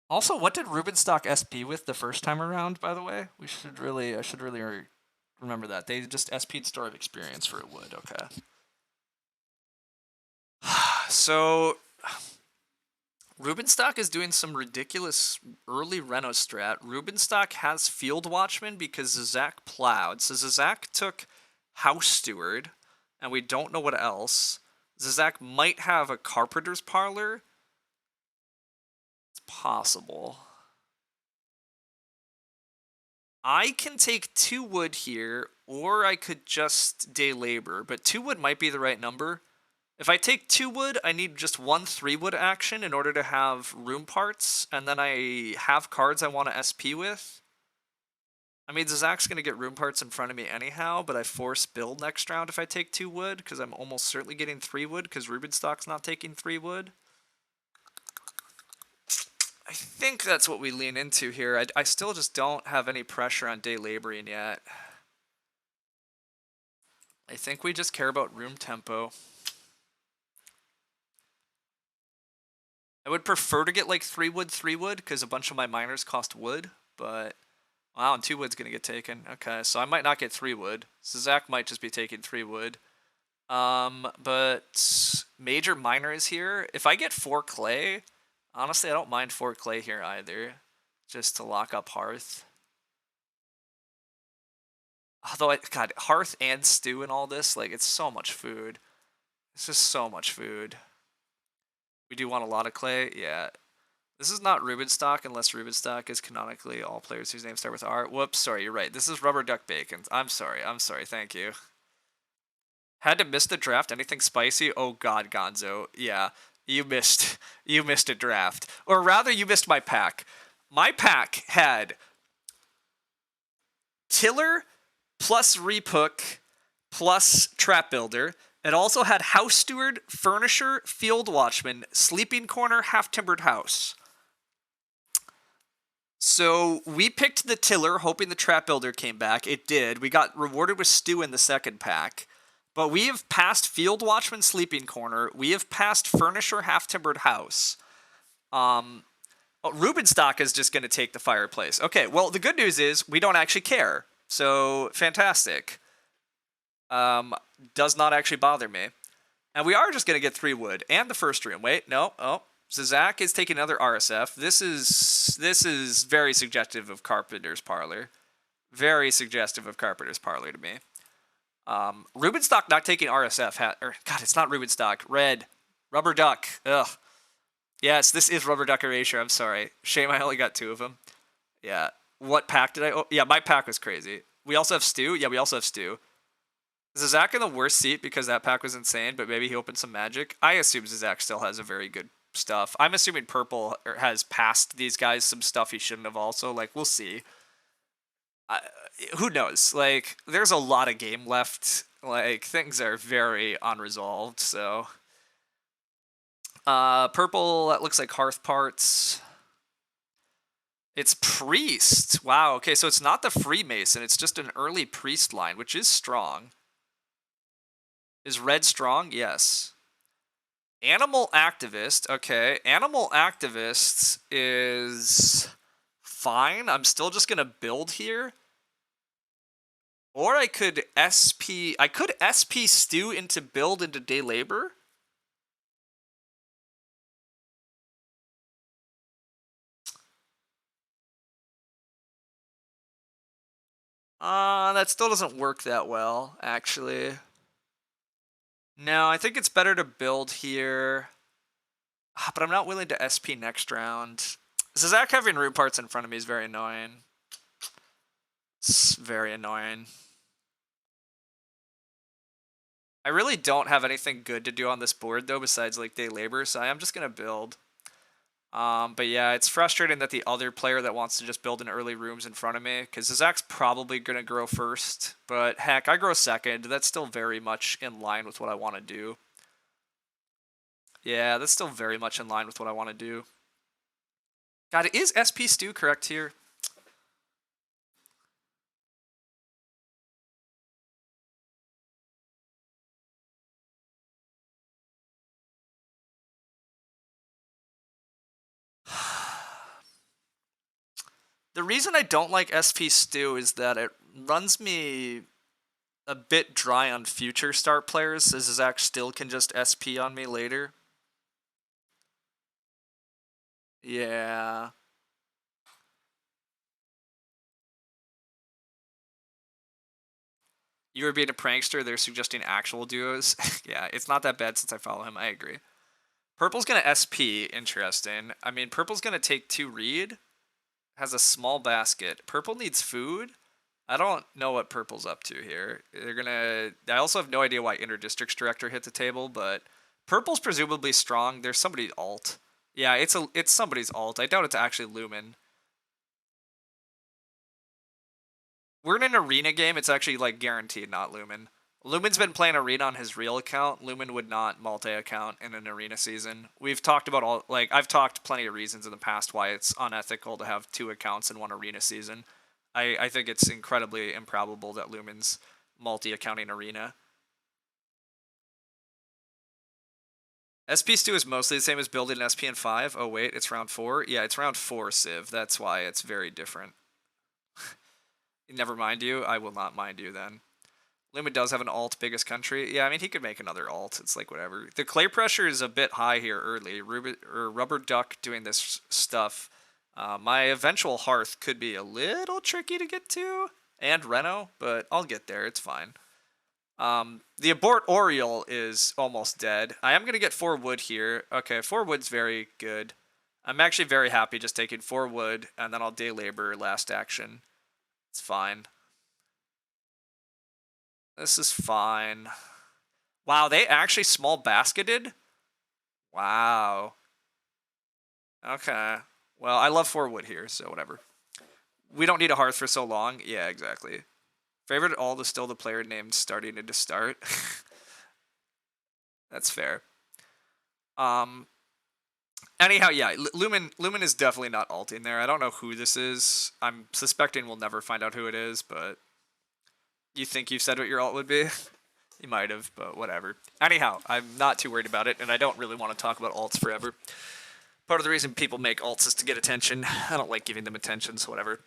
Also, what did Rubenstock SP with the first time around, by the way? I should really remember that. They just SP'd Store of Experience for a wood, okay. So, Rubenstock is doing some ridiculous early Reno strat. Rubenstock has Field Watchman because Zizak plowed. So Zizak took House Steward, and we don't know what else. Zizak might have a Carpenter's Parlor. It's possible. I can take 2 wood here, or I could just day labor, but 2 wood might be the right number. If I take 2 wood, I need just 1 3 wood action in order to have room parts, and then I have cards I want to SP with. I mean, Zizak's going to get room parts in front of me anyhow, but I force build next round if I take 2 wood, because I'm almost certainly getting 3 wood, because Rubenstock's not taking 3 wood. I think that's what we lean into here. I still just don't have any pressure on day laboring yet. I think we just care about room tempo. I would prefer to get like 3 wood, because a bunch of my miners cost wood, but wow, and 2 wood's gonna get taken. Okay, so I might not get 3 wood. Zach might just be taking 3 wood. But major miner is here. If I get 4 clay, honestly, I don't mind 4 clay here either, just to lock up Hearth. Although, God, Hearth and Stew and all this, like, it's so much food. It's just so much food. We do want a lot of clay, yeah. This is not Rubenstock unless Rubenstock is canonically all players whose names start with R. Whoops, sorry, you're right. This is Rubber Duck Bacon. I'm sorry, thank you. Had to miss the draft. Anything spicy? Oh God, Gonzo. Yeah, you missed a draft. Or rather, you missed my pack. My pack had Tiller plus Repook plus Trap Builder. It also had House Steward, Furnisher, Field Watchman, Sleeping Corner, Half Timbered House. So we picked the tiller, hoping the trap builder came back. It did. We got rewarded with stew in the second pack. But we have passed Field Watchman Sleeping Corner. We have passed Furnisher Half Timbered House. Rubenstock is just going to take the fireplace. Okay, well, the good news is we don't actually care. So, fantastic. Does not actually bother me. And we are just going to get 3 wood and the first room. Wait, no. Oh, Zach is taking another RSF. This is very suggestive of Carpenter's Parlor. Very suggestive of Carpenter's Parlor to me. Rubenstock not taking RSF. God, it's not Rubenstock. Red. Rubber Duck. Ugh. Yes, this is Rubber Duck Erasure. I'm sorry. Shame I only got 2 of them. Yeah. What pack did I... Oh, yeah, my pack was crazy. We also have Stew? Yeah, we also have Stew. Is Zach in the worst seat because that pack was insane, but maybe he opened some magic? I assume Zach still has a very good stuff. I'm assuming Purple has passed these guys some stuff he shouldn't have also. Like, we'll see. Who knows? Like, there's a lot of game left. Like, things are very unresolved, so... Purple, that looks like Hearth Parts. It's Priest. Wow, okay, so it's not the Freemason. It's just an early Priest line, which is strong. Is red strong? Yes. Animal Activist. Okay, Animal Activist is fine. I'm still just going to build here. Or I could SP... I could SP Stew into build into Day Labor. That still doesn't work that well, actually. No, I think it's better to build here. But I'm not willing to SP next round. Zach having root parts in front of me is very annoying. It's very annoying. I really don't have anything good to do on this board, though, besides, like, Day Labor, so I am just going to build. But yeah, it's frustrating that the other player that wants to just build in early rooms in front of me, because Zach's probably going to grow first, but heck, I grow second. That's still very much in line with what I want to do. Yeah, that's still very much in line with what I want to do. God, is SP Stew correct here? The reason I don't like SP Stew is that it runs me a bit dry on future start players, as Zach still can just SP on me later. Yeah. You were being a prankster, they're suggesting actual duos. Yeah, it's not that bad since I follow him, I agree. Purple's gonna SP, interesting. I mean, Purple's gonna take 2 read. Has a small basket. Purple needs food. I don't know what Purple's up to here. They're gonna... I also have no idea why Interdistricts Director hit the table, but... Purple's presumably strong. There's somebody's alt. Yeah, it's somebody's alt. I doubt it's actually Lumen. We're in an arena game. It's actually, like, guaranteed not Lumen. Lumen's been playing arena on his real account. Lumen would not multi-account in an arena season. We've talked about all... Like, I've talked plenty of reasons in the past why it's unethical to have 2 accounts in one arena season. I think it's incredibly improbable that Lumen's multi-accounting arena. SP Stew is mostly the same as building an SP in 5. Oh, wait, it's round 4? Yeah, it's round 4, Civ. That's why it's very different. Never mind you. I will not mind you then. Lumen does have an alt, biggest country. Yeah, I mean, he could make another alt. It's like whatever. The clay pressure is a bit high here early. Rubber Duck doing this stuff. My eventual Hearth could be a little tricky to get to. And Reno, but I'll get there. It's fine. The Abort Oriole is almost dead. I am going to get 4 wood here. Okay, 4 wood's very good. I'm actually very happy just taking 4 wood, and then I'll day labor last action. It's fine. This is fine. Wow, they actually small basketed? Wow. Okay. Well, I love 4 wood here, so whatever. We don't need a hearth for so long. Yeah, exactly. Favorite alt is still the player named starting to start. That's fair. Anyhow, yeah, Lumen is definitely not alting there. I don't know who this is. I'm suspecting we'll never find out who it is, but you think you said what your alt would be? You might have, but whatever. Anyhow, I'm not too worried about it, and I don't really want to talk about alts forever. Part of the reason people make alts is to get attention. I don't like giving them attention, so whatever.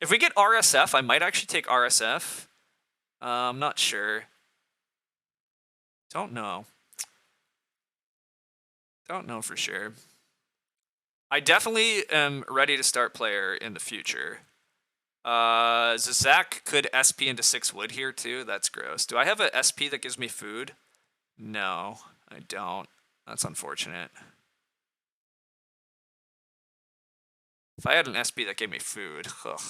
If we get RSF, I might actually take RSF. I'm not sure. Don't know. Don't know for sure. I definitely am ready to start player in the future. Zizak could SP into 6 wood here too. That's gross. Do I have a SP that gives me food? No, I don't. That's unfortunate. If I had an SP that gave me food, ugh.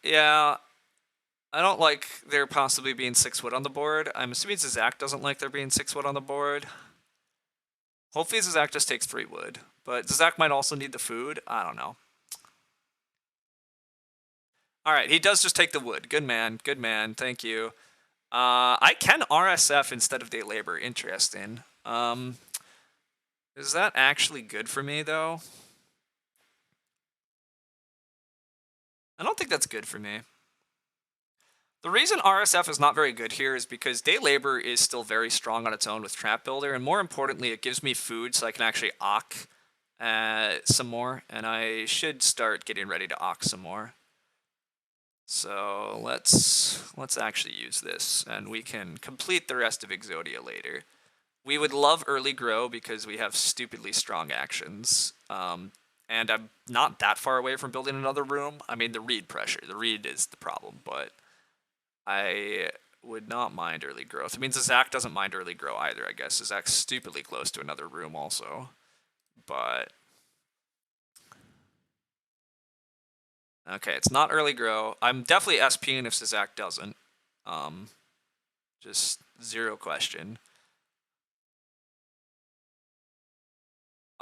Yeah. I don't like there possibly being 6 wood on the board. I'm assuming Zizak doesn't like there being 6 wood on the board. Hopefully Zizak just takes 3 wood. But Zizak might also need the food. I don't know. Alright, he does just take the wood. Good man. Good man. Thank you. I can RSF instead of day labor. Interesting. Is that actually good for me, though? I don't think that's good for me. The reason RSF is not very good here is because day labor is still very strong on its own with trap builder, and more importantly, it gives me food so I can actually Ock some more, and I should start getting ready to Ock some more. So let's actually use this, and we can complete the rest of Exodia later. We would love early grow because we have stupidly strong actions. And I'm not that far away from building another room. I mean, the read pressure. The read is the problem, but I would not mind early growth. It means Zach doesn't mind early grow either, I guess. Zach's stupidly close to another room also. But okay, it's not early grow. I'm definitely SPing if Zach doesn't. Just zero question.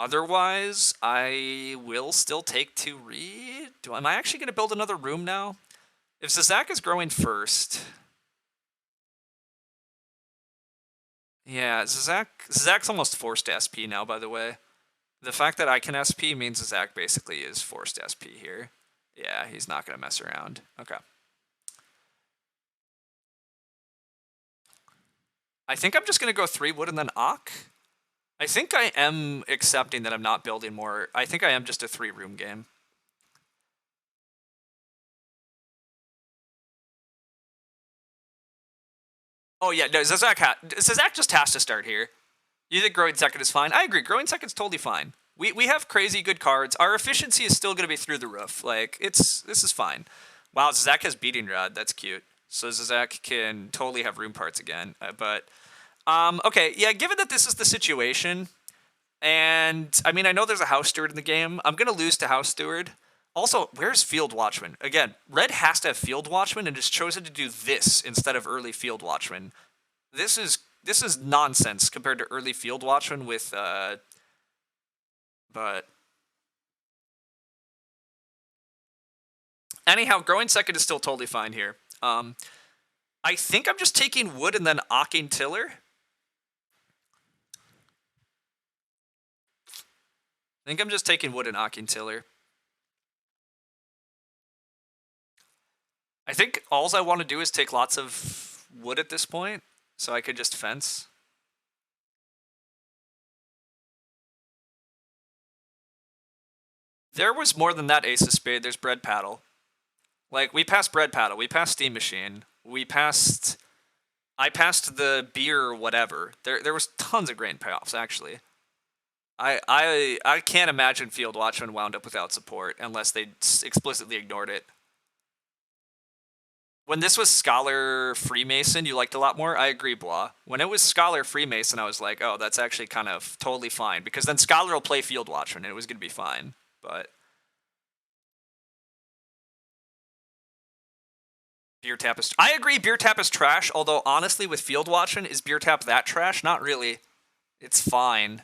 Otherwise, I will still take 2 read. Am I actually going to build another room now? If Zizak is growing first... Yeah, Zizak's almost forced to SP now, by the way. The fact that I can SP means Zizak basically is forced to SP here. Yeah, he's not going to mess around. Okay. I think I'm just going to go 3 wood and then Ock. I think I am accepting that I'm not building more. I think I am just a 3-room game. Oh yeah, no, Zizak just has to start here. You think growing second is fine? I agree. Growing second's totally fine. We have crazy good cards. Our efficiency is still going to be through the roof. Like, this is fine. Wow, Zizak has beating rod. That's cute. So Zizak can totally have room parts again. Okay, yeah, given that this is the situation, and I mean, I know there's a house steward in the game. I'm going to lose to house steward. Also, where's field watchman? Again, red has to have field watchman and has chosen to do this instead of early field watchman. This is nonsense compared to early field watchman with but anyhow, growing second is still totally fine here. I think I'm just taking wood and then ocking tiller. I think I'm just taking wood and ocking tiller. I think all I want to do is take lots of wood at this point, so I could just fence. There was more than that ace of spade. There's bread paddle. Like, we passed bread paddle. We passed steam machine. I passed the beer whatever. There was tons of grain payoffs, actually. I can't imagine Field Watchman wound up without support unless they explicitly ignored it. When this was Scholar Freemason, you liked a lot more? I agree, Blah. When it was Scholar Freemason, I was like, oh, that's actually kind of totally fine. Because then Scholar will play Field Watchman, and it was going to be fine. But Beer Tap is... I agree, Beer Tap is trash, although honestly, with Field Watchman, is Beer Tap that trash? Not really. It's fine.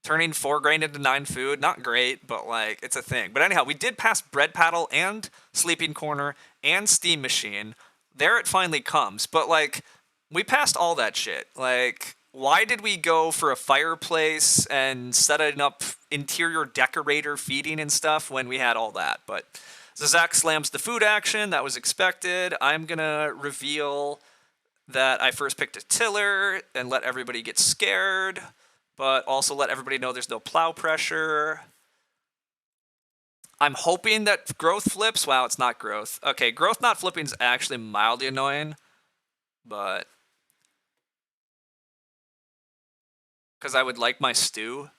Turning 4 grain into 9 food, not great, but like it's a thing. But anyhow, we did pass bread paddle and sleeping corner and steam machine. There it finally comes. But like we passed all that shit. Like why did we go for a fireplace and setting up interior decorator feeding and stuff when we had all that? But Zach slams the food action. That was expected. I'm gonna reveal that I first picked a tiller and let everybody get scared, but also let everybody know there's no plow pressure. I'm hoping that growth flips. Wow, it's not growth. Okay, growth not flipping is actually mildly annoying, but because I would like my stew.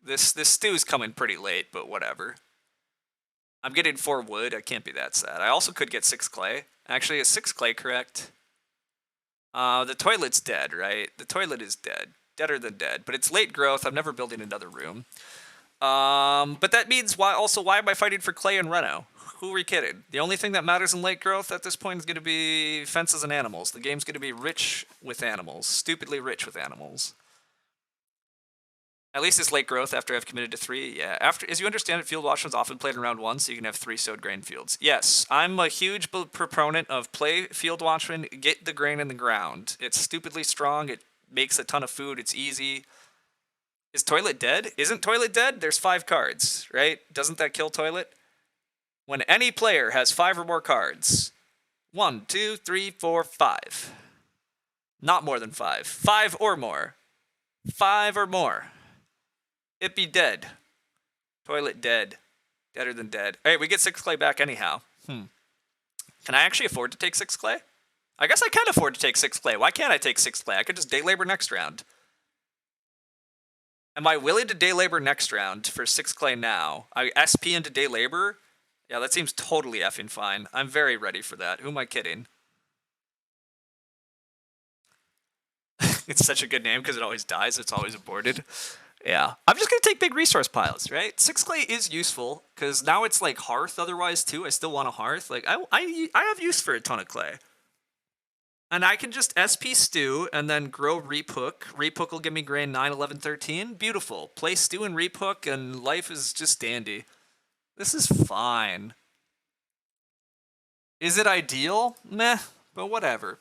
This stew's coming pretty late, but whatever. I'm getting 4 wood. I can't be that sad. I also could get 6 clay. Actually, is 6 clay correct? The toilet's dead, right? The toilet is dead. Deader than dead. But it's late growth. I'm never building another room. But that means why am I fighting for clay and reno? Who are we kidding? The only thing that matters in late growth at this point is going to be fences and animals. The game's going to be rich with animals. Stupidly rich with animals. At least it's late growth after I've committed to 3. Yeah, as you understand it, field watchman's often played in round 1, so you can have 3 sowed grain fields. Yes, I'm a huge proponent of play field watchman, get the grain in the ground. It's stupidly strong, it makes a ton of food, it's easy. Is toilet dead? Isn't toilet dead? There's 5 cards, right? Doesn't that kill toilet? When any player has 5 or more cards. 1, 2, 3, 4, 5. Not more than 5. 5 or more. 5 or more. It be dead. Toilet dead. Deader than dead. Hey, we get 6 clay back anyhow. Can I actually afford to take 6 clay? I guess I can afford to take 6 clay. Why can't I take 6 clay? I could just day labor next round. Am I willing to day labor next round for 6 clay now? I SP into day labor? Yeah, that seems totally effing fine. I'm very ready for that. Who am I kidding? It's such a good name because it always dies. It's always aborted. Yeah. I'm just going to take big resource piles, right? 6 clay is useful because now it's like hearth otherwise too. I still want a hearth. Like I have use for a ton of clay. And I can just SP stew and then grow reap hook. Reap hook will give me grain 9, 11, 13. Beautiful. Play stew and reap hook and life is just dandy. This is fine. Is it ideal? Meh, but whatever.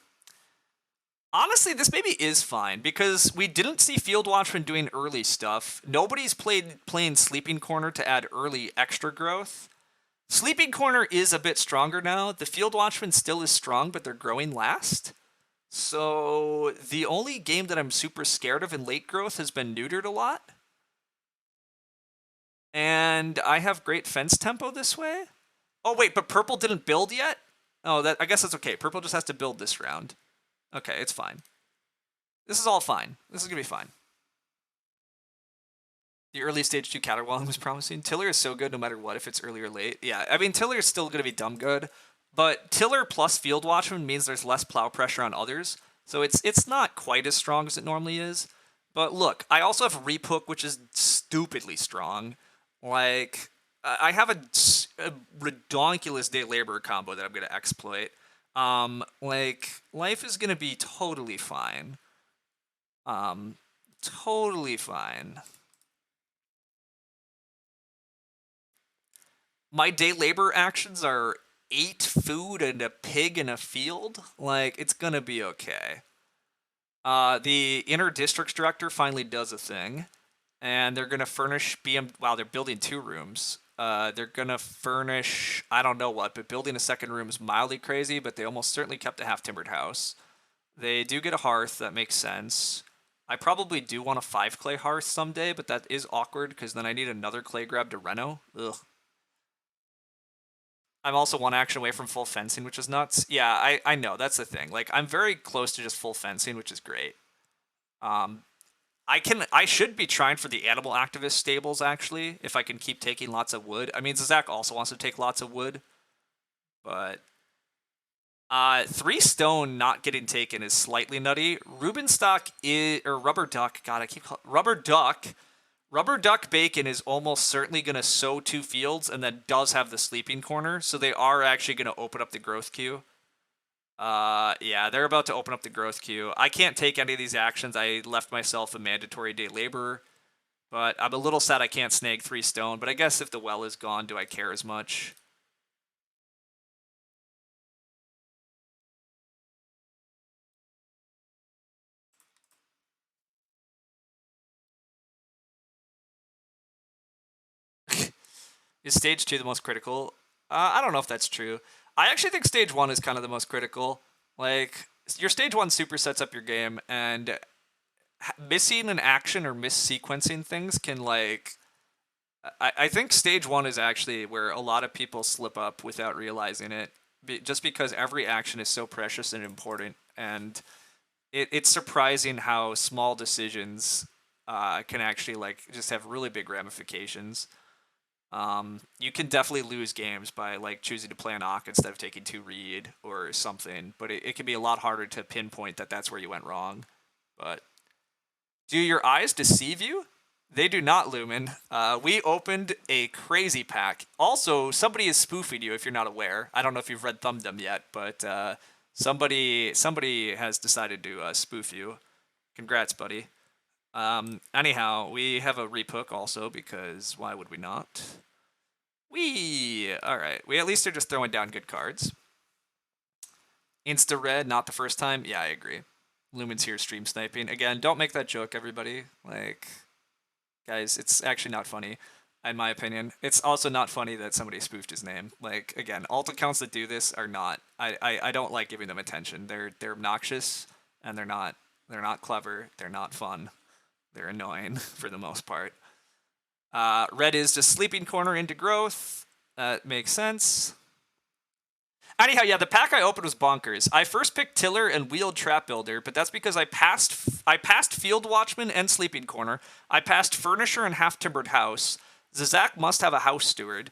Honestly, this maybe is fine because we didn't see Field Watchman doing early stuff. Nobody's playing Sleeping Corner to add early extra growth. Sleeping Corner is a bit stronger now. The Field Watchman still is strong, but they're growing last. So the only game that I'm super scared of in late growth has been neutered a lot. And I have great fence tempo this way. Oh wait, but purple didn't build yet? Oh, I guess that's okay. Purple just has to build this round. Okay, it's fine. This is all fine. This is going to be fine. The early stage 2 caterwauling was promising. Tiller is so good no matter what, if it's early or late. Yeah, I mean, Tiller is still going to be dumb good, but Tiller plus Field Watchman means there's less plow pressure on others, so it's not quite as strong as it normally is. But look, I also have Reap Hook, which is stupidly strong. Like, I have a redonkulous day labor combo that I'm going to exploit. Like, life is gonna be totally fine. Totally fine. My day labor actions are 8 food and a pig in a field. Like, it's gonna be okay. The inner districts director finally does a thing, and they're gonna furnish Wow, they're building 2 rooms. They're gonna furnish, I don't know what, but building a second room is mildly crazy, but they almost certainly kept a half-timbered house. They do get a hearth, that makes sense. I probably do want a 5 clay hearth someday, but that is awkward, because then I need another clay grab to reno. Ugh. I'm also 1 action away from full fencing, which is nuts. Yeah, I know, that's the thing. Like, I'm very close to just full fencing, which is great. I should be trying for the animal activist stables, actually, if I can keep taking lots of wood. I mean, Zach also wants to take lots of wood, but 3 stone not getting taken is slightly nutty. Rubenstock or rubber duck, God, I keep calling rubber duck. Rubber duck bacon is almost certainly going to sow 2 fields and then does have the sleeping corner, so they are actually going to open up the growth queue. Yeah, they're about to open up the growth queue. I can't take any of these actions. I left myself a mandatory day labor. But I'm a little sad I can't snag 3 stone, but I guess if the well is gone, do I care as much? Is stage 2 the most critical? I don't know if that's true. I actually think stage 1 is kind of the most critical. Like, your stage 1 super sets up your game, and missing an action or mis-sequencing things can, like... I think stage 1 is actually where a lot of people slip up without realizing it, just because every action is so precious and important, and it's surprising how small decisions can actually, like, just have really big ramifications. You can definitely lose games by, like, choosing to play an Ock instead of taking 2 read or something, but it can be a lot harder to pinpoint that that's where you went wrong. But do your eyes deceive you? They do not, Lumen. We opened a crazy pack. Also, somebody is spoofing you if you're not aware. I don't know if you've read Thumbdom yet, but somebody has decided to spoof you. Congrats, buddy. Anyhow, we have a repook also, because why would we not? Alright. We at least are just throwing down good cards. Insta red, not the first time? Yeah, I agree. Lumen's here stream sniping. Again, don't make that joke, everybody. Like, guys, it's actually not funny, in my opinion. It's also not funny that somebody spoofed his name. Like, again, alt accounts that do this are not... I don't like giving them attention. They're obnoxious, and they're not clever. They're not fun. They're annoying, for the most part. Red is just sleeping corner into growth. That makes sense. Anyhow, yeah, the pack I opened was bonkers. I first picked Tiller and Wheeled Trap Builder, but that's because I passed Field Watchman and Sleeping Corner. I passed Furnisher and Half Timbered House. Zizak must have a House Steward.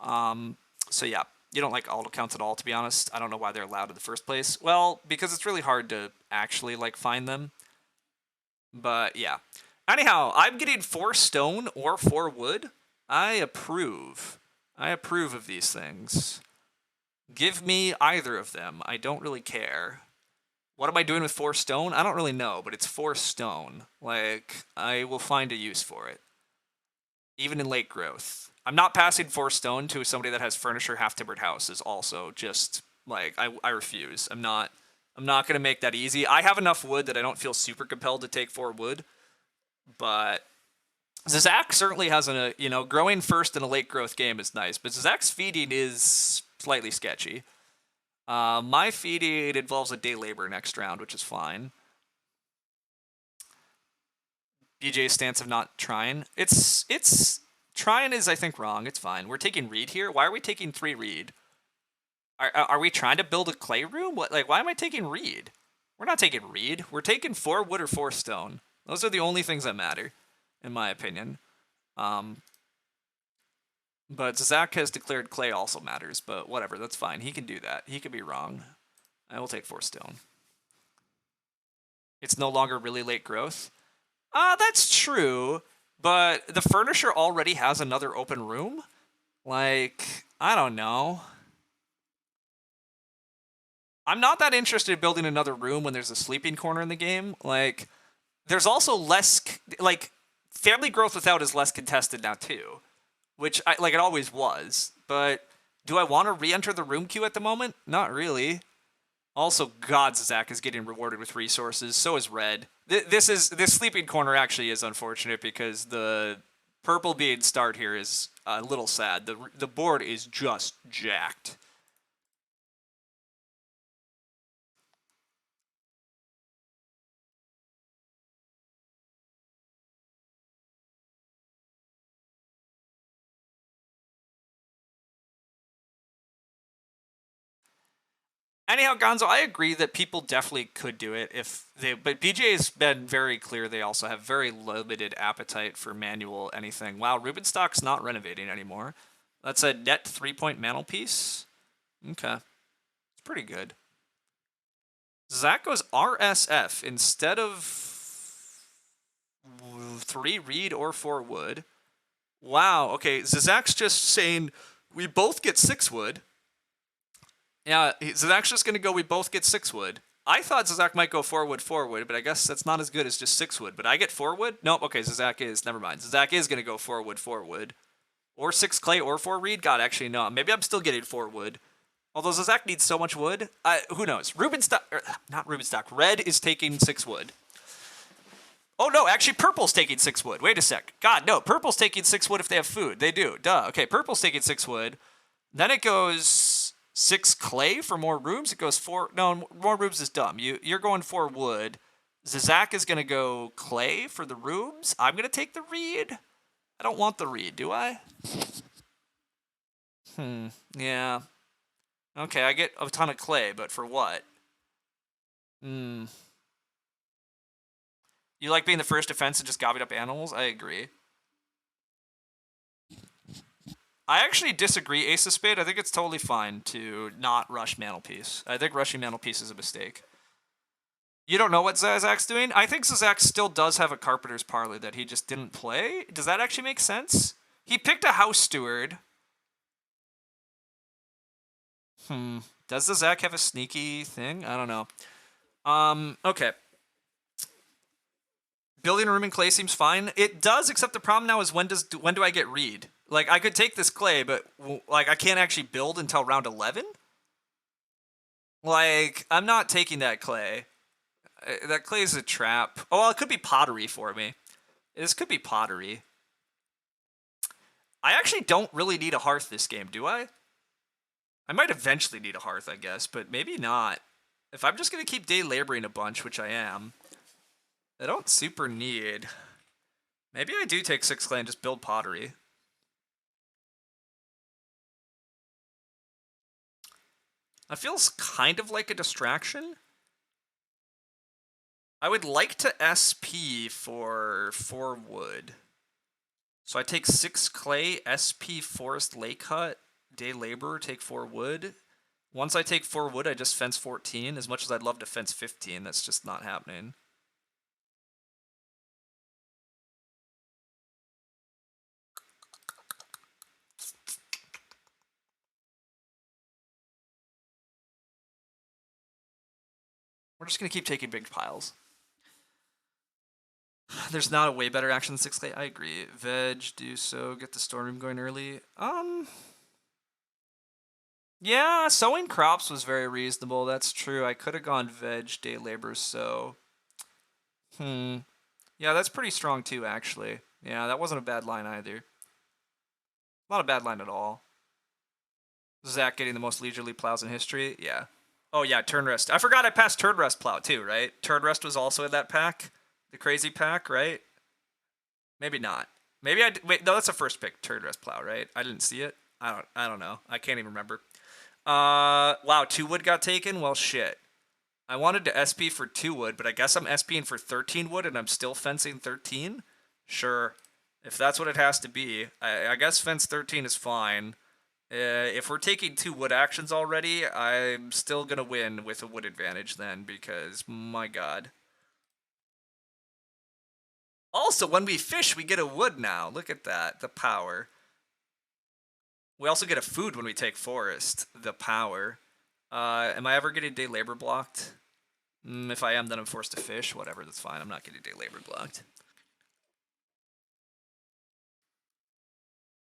So yeah, you don't like alt accounts at all, to be honest. I don't know why they're allowed in the first place. Well, because it's really hard to actually, like, find them. But yeah. Anyhow, I'm getting 4 stone or 4 wood. I approve. I approve of these things. Give me either of them. I don't really care. What am I doing with 4 stone? I don't really know, but it's 4 stone. Like, I will find a use for it. Even in late growth. I'm not passing 4 stone to somebody that has Furnisher Half-Timbered House is also just, like, I refuse. I'm not going to make that easy. I have enough wood that I don't feel super compelled to take 4 wood. But Zizak certainly has growing first in a late growth game is nice, but Zizak's feeding is slightly sketchy. My feeding involves a day labor next round, which is fine. BJ's stance of not trying. It's trying is, I think, wrong. It's fine. We're taking read here. Why are we taking 3 read? Are we trying to build a clay room? What? Like, why am I taking read? We're not taking read. We're taking 4 wood or 4 stone. Those are the only things that matter, in my opinion. But Zach has declared clay also matters, but whatever, that's fine. He can do that. He could be wrong. I will take 4 stone. It's no longer really late growth. That's true, but the Furnisher already has another open room? Like, I don't know. I'm not that interested in building another room when there's a sleeping corner in the game. Like, there's also less, like, family growth without is less contested now too, which it always was. But do I want to re-enter the room queue at the moment? Not really. Also, God, Zach is getting rewarded with resources. So is Red. This sleeping corner actually is unfortunate because the purple being start here is a little sad. The board is just jacked. Anyhow, Gonzo, I agree that people definitely could do it but BJ has been very clear they also have very limited appetite for manual anything. Wow, Rubenstock's not renovating anymore. That's a net 3-point mantelpiece. Okay. It's pretty good. Zach goes RSF instead of 3 reed or 4 wood. Wow, okay, Zach's just saying we both get 6 wood. Yeah, Zach's just going to go we both get 6 wood. I thought Zizak might go 4 wood, but I guess that's not as good as just 6 wood. But I get 4 wood? Nope, okay, Zizak is, never mind. Zizak is going to go 4 wood. Or 6 clay or 4 reed? God, actually, no. Maybe I'm still getting 4 wood. Although Zizak needs so much wood. Who knows? Not Rubenstock. Red is taking 6 wood. Oh, no, actually, purple's taking 6 wood. Wait a sec. God, no, purple's taking 6 wood if they have food. They do. Duh. Okay, purple's taking 6 wood. Then it goes 6 clay for more rooms. It goes 4. No, more rooms is dumb. You're going 4 wood. Zizak is going to go clay for the rooms. I'm going to take the reed. I don't want the reed, do I? Yeah. Okay, I get a ton of clay, but for what? You like being the first defense and just gobbing up animals? I agree. I actually disagree, Ace of Spade. I think it's totally fine to not rush Mantelpiece. I think rushing Mantelpiece is a mistake. You don't know what Zizak's doing? I think Zizak still does have a Carpenter's Parlor that he just didn't play. Does that actually make sense? He picked a House Steward. Does Zizak have a sneaky thing? I don't know. Okay. Building a room in clay seems fine. It does, except the problem now is when do I get reed? Like, I could take this clay, but like I can't actually build until round 11? Like, I'm not taking that clay. That clay is a trap. Oh, well, it could be pottery for me. This could be pottery. I actually don't really need a hearth this game, do I? I might eventually need a hearth, I guess, but maybe not. If I'm just going to keep day laboring a bunch, which I am, I don't super need. Maybe I do take 6 clay and just build pottery. That feels kind of like a distraction. I would like to SP for 4 wood. So I take 6 clay, SP Forest Lake Hut, Day Labor, take 4 wood. Once I take 4 wood, I just fence 14. As much as I'd love to fence 15, that's just not happening. We're just going to keep taking big piles. There's not a way better action than 6 clay. I agree. Veg, do so. Get the storm room going early. Yeah, sowing crops was very reasonable. That's true. I could have gone veg, day labor, sow. Yeah, that's pretty strong too, actually. Yeah, that wasn't a bad line either. Not a bad line at all. Zach getting the most leisurely plows in history. Yeah. Oh yeah, turn rest. I forgot I passed turn rest plow too, right? Turn rest was also in that pack, the crazy pack, right? Maybe not. Maybe I wait. No, that's a first pick turn rest plow, right? I didn't see it. I don't know. I can't even remember. Wow, 2 wood got taken. Well, shit. I wanted to SP for 2 wood, but I guess I'm SPing for 13 wood, and I'm still fencing 13. Sure, if that's what it has to be. I guess fence 13 is fine. If we're taking 2 wood actions already, I'm still gonna win with a wood advantage then, because my god. Also, when we fish, we get a wood now. Look at that, the power. We also get a food when we take forest. The power. Am I ever getting day labor blocked? If I am, then I'm forced to fish. Whatever, that's fine. I'm not getting day labor blocked.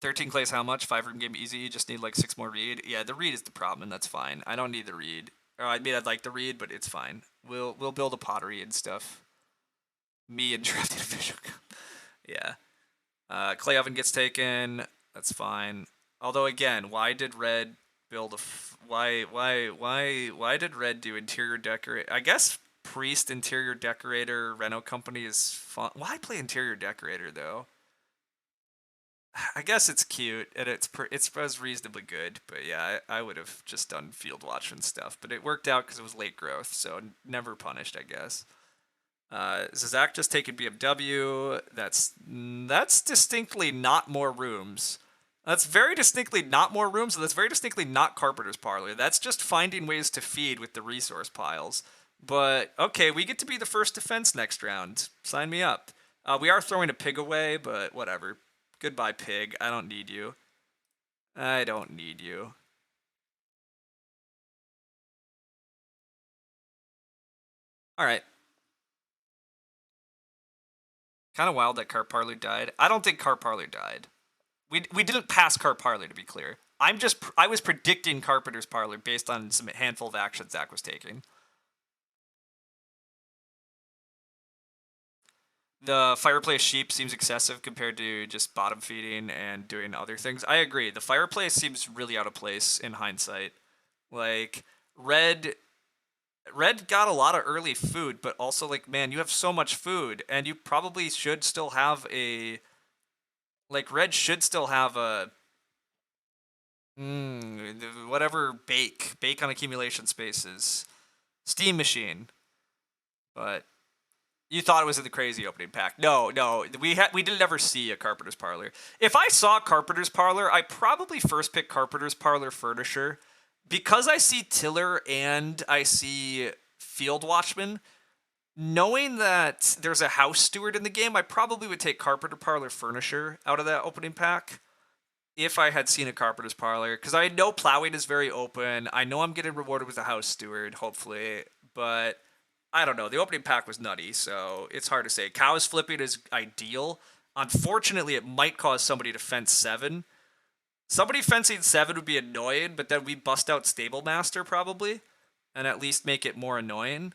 13 clays, how much? 5 room game easy. You just need like 6 more reed. Yeah, the reed is the problem, and that's fine. I don't need the reed. Or I mean, I'd like the reed, but it's fine. We'll build a pottery and stuff. Me and drafted official. Yeah. Clay oven gets taken. That's fine. Although again, why did red build a? Why did red do interior decorate? I guess priest interior decorator Renault company is fun. Why play interior decorator though? I guess it's cute and it's reasonably good, but yeah, I would have just done field watch and stuff. But it worked out because it was late growth, so never punished, I guess. Zizak just taking BMW. That's distinctly not more rooms. That's very distinctly not more rooms, and that's very distinctly not Carpenter's Parlor. That's just finding ways to feed with the resource piles. But okay, we get to be the first defense next round. Sign me up. We are throwing a pig away, but whatever. Goodbye, pig. I don't need you. I don't need you. All right. Kind of wild that Car Parlor died. I don't think Car Parlor died. We didn't pass Car Parlor, to be clear. I was predicting Carpenter's Parlor based on some handful of actions Zach was taking. The fireplace sheep seems excessive compared to just bottom feeding and doing other things. I agree. The fireplace seems really out of place in hindsight. Like red Red got a lot of early food, but also like man, you have so much food and you probably should still have a like Red should still have a whatever bake on accumulation spaces. Steam machine. But you thought it was in the crazy opening pack. No, no, we didn't ever see a Carpenter's Parlor. If I saw Carpenter's Parlor, I probably first pick Carpenter's Parlor Furnisher because I see Tiller and I see Field Watchman. Knowing that there's a house steward in the game, I probably would take Carpenter Parlor Furnisher out of that opening pack if I had seen a Carpenter's Parlor, because I know plowing is very open. I know I'm getting rewarded with a house steward, hopefully, but I don't know. The opening pack was nutty, so it's hard to say. Cows flipping is ideal. Unfortunately, it might cause somebody to fence 7. Somebody fencing 7 would be annoying, but then we bust out Stable Master probably, and at least make it more annoying.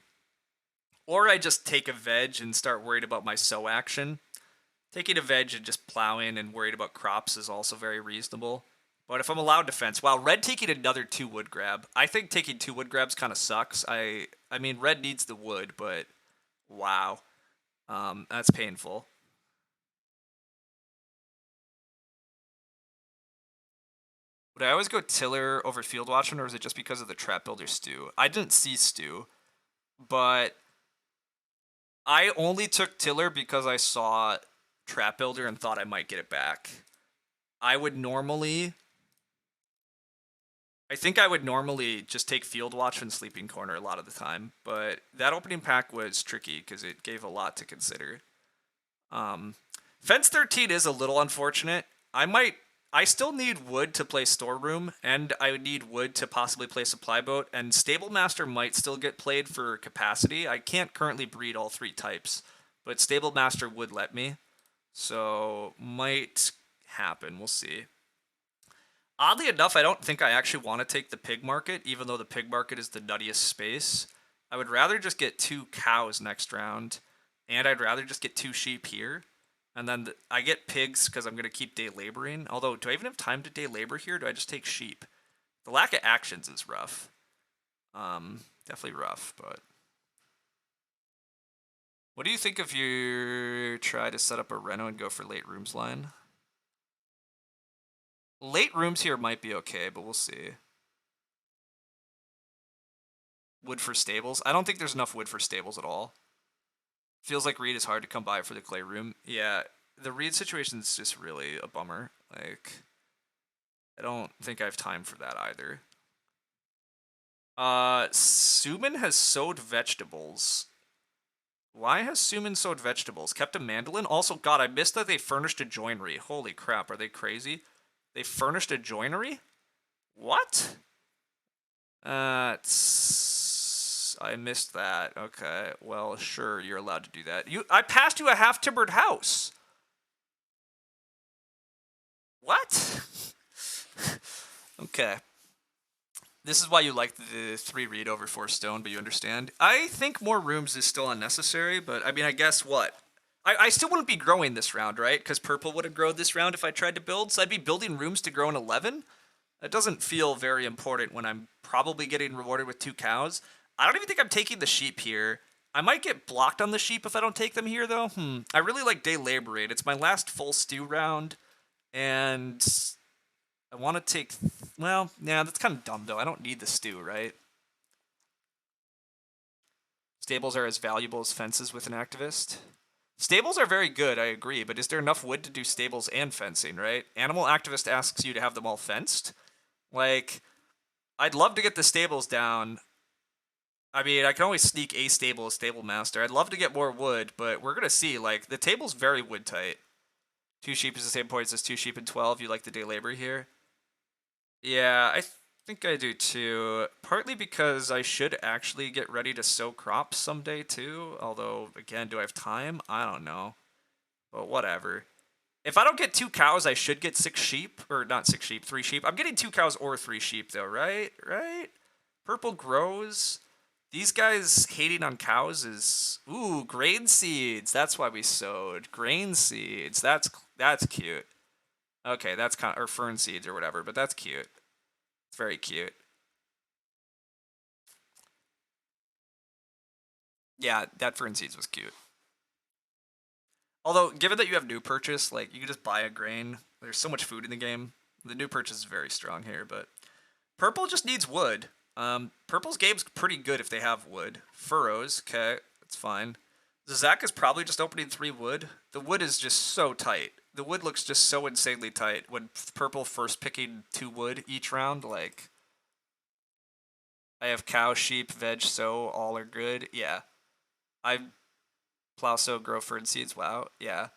Or I just take a veg and start worried about my sow action. Taking a veg and just plowing and worried about crops is also very reasonable. But if I'm allowed to fence, while Red taking another 2 wood grab, I think taking 2 wood grabs kind of sucks. I mean, Red needs the wood, but wow, that's painful. Would I always go Tiller over Field Watchman, or is it just because of the Trap Builder Stew? I didn't see Stew, but I only took Tiller because I saw Trap Builder and thought I might get it back. I would normally I think I would normally just take Field Watch and Sleeping Corner a lot of the time, but that opening pack was tricky because it gave a lot to consider. Um, Fence 13 is a little unfortunate. I still need wood to play Storeroom, and I would need wood to possibly play Supply Boat, and Stable Master might still get played for capacity. I can't currently breed all 3 types, but Stable Master would let me, so might happen. We'll see. Oddly enough, I don't think I actually want to take the pig market, even though the pig market is the nuttiest space. I would rather just get 2 cows next round, and I'd rather just get 2 sheep here. And then I get pigs because I'm going to keep day laboring. Although, do I even have time to day labor here? Do I just take sheep? The lack of actions is rough. Definitely rough, but... What do you think if you try to set up a reno and go for late rooms line? Late rooms here might be okay, but we'll see. Wood for stables? I don't think there's enough wood for stables at all. Feels like Reed is hard to come by for the clay room. Yeah, the Reed situation is just really a bummer. Like, I don't think I have time for that either. Suman has sowed vegetables. Why has Suman sowed vegetables? Kept a mandolin? Also, God, I missed that they furnished a joinery. Holy crap, are they crazy? They furnished a joinery? What? I missed that. Okay, well, sure, you're allowed to do that. I passed you a half-timbered house. What? Okay. This is why you like the 3 read over 4 stone, but you understand. I think more rooms is still unnecessary, but I mean, I guess what? I still wouldn't be growing this round, right? Because purple would have grown this round if I tried to build, so I'd be building rooms to grow in 11? That doesn't feel very important when I'm probably getting rewarded with 2 cows. I don't even think I'm taking the sheep here. I might get blocked on the sheep if I don't take them here, though. I really like Day Laborate. It's my last full stew round, and I want to take... Well, yeah, that's kind of dumb, though. I don't need the stew, right? Stables are as valuable as fences with an activist. Stables are very good, I agree, but is there enough wood to do stables and fencing, right? Animal activist asks you to have them all fenced. Like, I'd love to get the stables down. I mean, I can always sneak a stable as stable master. I'd love to get more wood, but we're going to see. Like, the table's very wood tight. 2 sheep is the same points as 2 sheep and 12. You like the day labor here? Yeah, think I do too. Partly because I should actually get ready to sow crops someday too. Although, again, do I have time? I don't know. But whatever. If I don't get 2 cows, I should get 6 sheep. Or not 6 sheep, 3 sheep. I'm getting 2 cows or 3 sheep though, right? Right? Purple grows. These guys hating on cows is ooh, grain seeds. That's why we sowed grain seeds. That's cute. Okay, that's kind of, or fern seeds or whatever, but that's cute. It's very cute. Yeah, that fern seeds was cute. Although, given that you have new purchase, like you can just buy a grain. There's so much food in the game. The new purchase is very strong here, but purple just needs wood. Purple's game's pretty good if they have wood. Furrows, okay, that's fine. Zach is probably just opening 3 wood. The wood is just so tight. The wood looks just so insanely tight when purple first picking 2 wood each round. Like, I have cow, sheep, veg, sow, all are good. Yeah. I plow, sow, grow fern seeds. Wow. Yeah.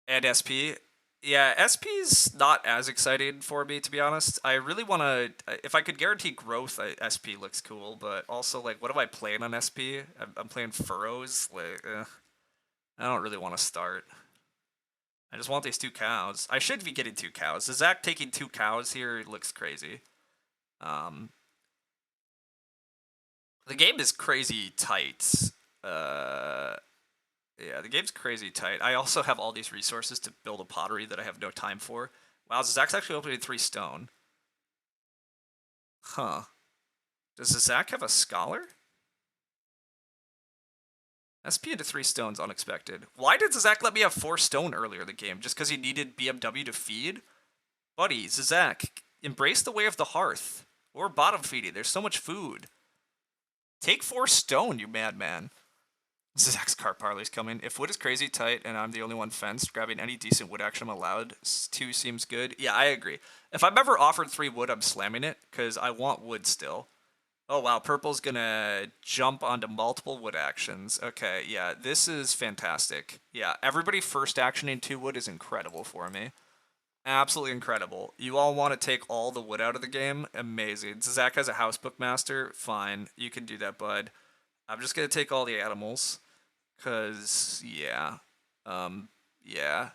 And SP. Yeah, SP's not as exciting for me, to be honest. I really want to. If I could guarantee growth, SP looks cool, but also, like, what am I playing on SP? I'm playing furrows. Like, I don't really want to start. I just want these 2 cows. I should be getting 2 cows. Zach taking 2 cows here looks crazy. Um, the game is crazy tight. Yeah, the game's crazy tight. I also have all these resources to build a pottery that I have no time for. Wow, Zach's actually opening 3 stone. Huh. Does Zach have a scholar? SP into 3 stones, unexpected. Why did Zach let me have 4 stone earlier in the game? Just because he needed BMW to feed? Buddy, Zach, embrace the way of the hearth. Or bottom feeding. There's so much food. Take 4 stone, you madman. Zach's car parley's coming. If wood is crazy tight and I'm the only one fenced, grabbing any decent wood action I'm allowed 2 seems good. Yeah, I agree. If I'm ever offered 3 wood, I'm slamming it because I want wood still. Oh wow, purple's gonna jump onto multiple wood actions. Okay, yeah, this is fantastic. Yeah, everybody first actioning 2 wood is incredible for me. Absolutely incredible. You all want to take all the wood out of the game? Amazing. Zach has a house bookmaster. Fine, you can do that, bud. I'm just gonna take all the animals. Cause yeah, yeah.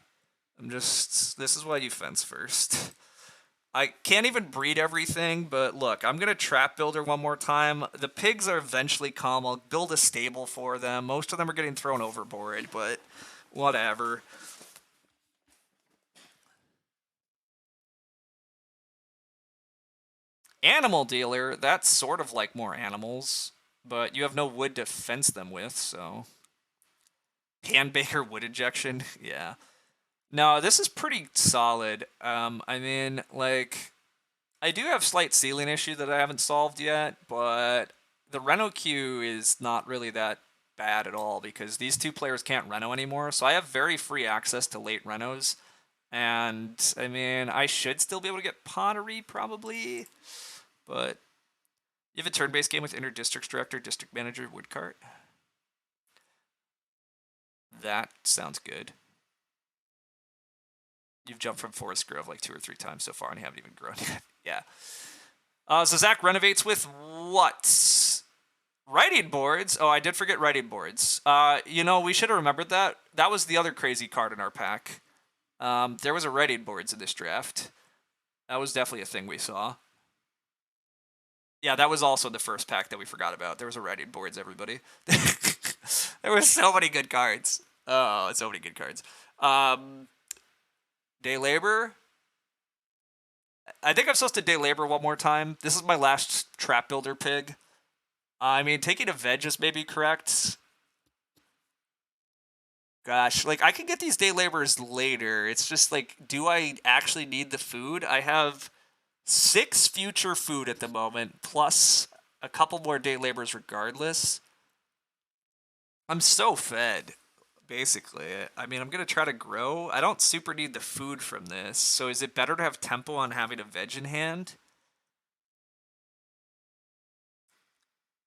This is why you fence first. I can't even breed everything, but look, I'm gonna trap builder one more time. The pigs are eventually calm. I'll build a stable for them. Most of them are getting thrown overboard, but whatever. Animal dealer, that's sort of like more animals, but you have no wood to fence them with, so. Handbaker wood injection, yeah. No, this is pretty solid. I mean, like, I do have slight ceiling issue that I haven't solved yet, but the Reno queue is not really that bad at all because these 2 players can't Reno anymore, so I have very free access to late Renos. And I mean, I should still be able to get pottery probably, but you have a turn-based game with inner districts director, district manager, woodcart. That sounds good. You've jumped from Forest Grove like 2 or 3 times so far and you haven't even grown yet. Yeah. So Zach renovates with what? Writing boards. Oh, I did forget writing boards. We should have remembered that. That was the other crazy card in our pack. There was a writing boards in this draft. That was definitely a thing we saw. Yeah, that was also the first pack that we forgot about. There was a writing boards, everybody. There were so many good cards. Oh, so many good cards. Day labor. I think I'm supposed to day labor one more time. This is my last trap builder pig. I mean, taking a veg is maybe correct. Gosh, like, I can get these day laborers later. It's just like, do I actually need the food? I have 6 future food at the moment, plus a couple more day laborers regardless. I'm so fed, basically. I mean, I'm going to try to grow. I don't super need the food from this, so is it better to have tempo on having a veg in hand?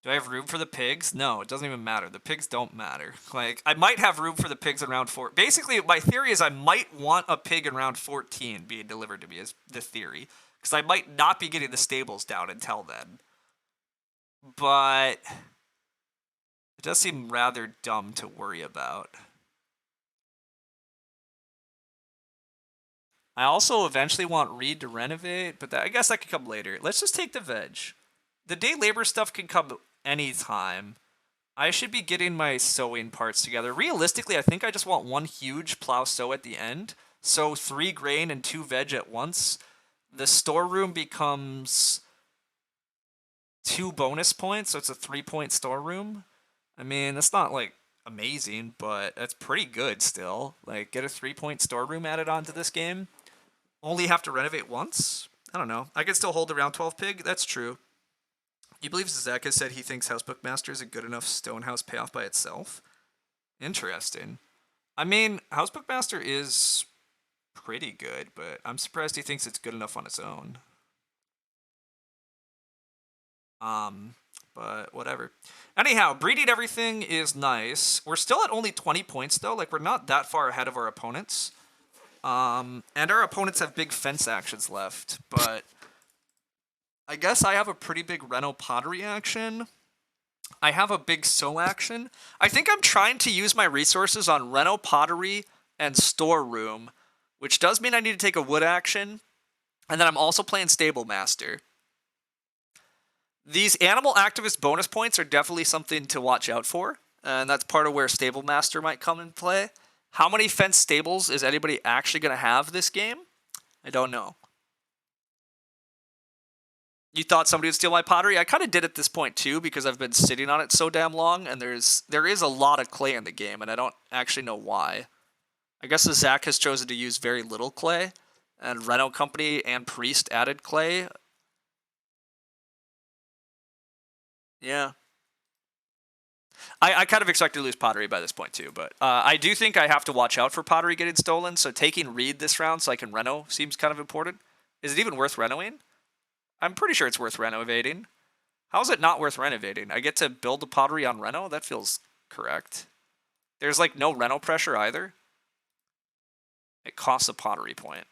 Do I have room for the pigs? No, it doesn't even matter. The pigs don't matter. Like, I might have room for the pigs in round 4. Basically, my theory is I might want a pig in round 14 being delivered to me, is the theory. because I might not be getting the stables down until then. But it does seem rather dumb to worry about. I also eventually want Reed to renovate, but I guess that could come later. Let's just take the veg. The day labor stuff can come anytime. I should be getting my sowing parts together. Realistically, I think I just want one huge plow sow at the end. So 3 grain and 2 veg at once. The storeroom becomes 2 bonus points, so it's a 3-point storeroom. I mean, that's not like amazing, but that's pretty good still. Like, get a 3-point storeroom added onto this game. Only have to renovate once? I don't know. I could still hold around 12 pig. That's true. He believes Zach has said he thinks Housebook Master is a good enough Stonehouse payoff by itself. Interesting. I mean, Housebook Master is pretty good, but I'm surprised he thinks it's good enough on its own. But whatever. Anyhow, breeding everything is nice. We're still at only 20 points, though. Like, we're not that far ahead of our opponents. And our opponents have big fence actions left, but I guess I have a pretty big Reno Pottery action. I have a big sow action. I think I'm trying to use my resources on Reno Pottery and Storeroom, which does mean I need to take a wood action. And then I'm also playing Stable Master. These animal activist bonus points are definitely something to watch out for, and that's part of where Stable Master might come in play. How many fence stables is anybody actually going to have this game? I don't know. You thought somebody would steal my pottery? I kind of did at this point too, because I've been sitting on it so damn long, and there is a lot of clay in the game, and I don't actually know why. I guess the Zach has chosen to use very little clay, and Reno Company and Priest added clay. Yeah. I kind of expected to lose pottery by this point too, but I do think I have to watch out for pottery getting stolen, so taking Reed this round so I can reno seems kind of important. Is it even worth renoing? I'm pretty sure it's worth renovating. How is it not worth renovating? I get to build the pottery on reno? That feels correct. There's like no reno pressure either. It costs a pottery point.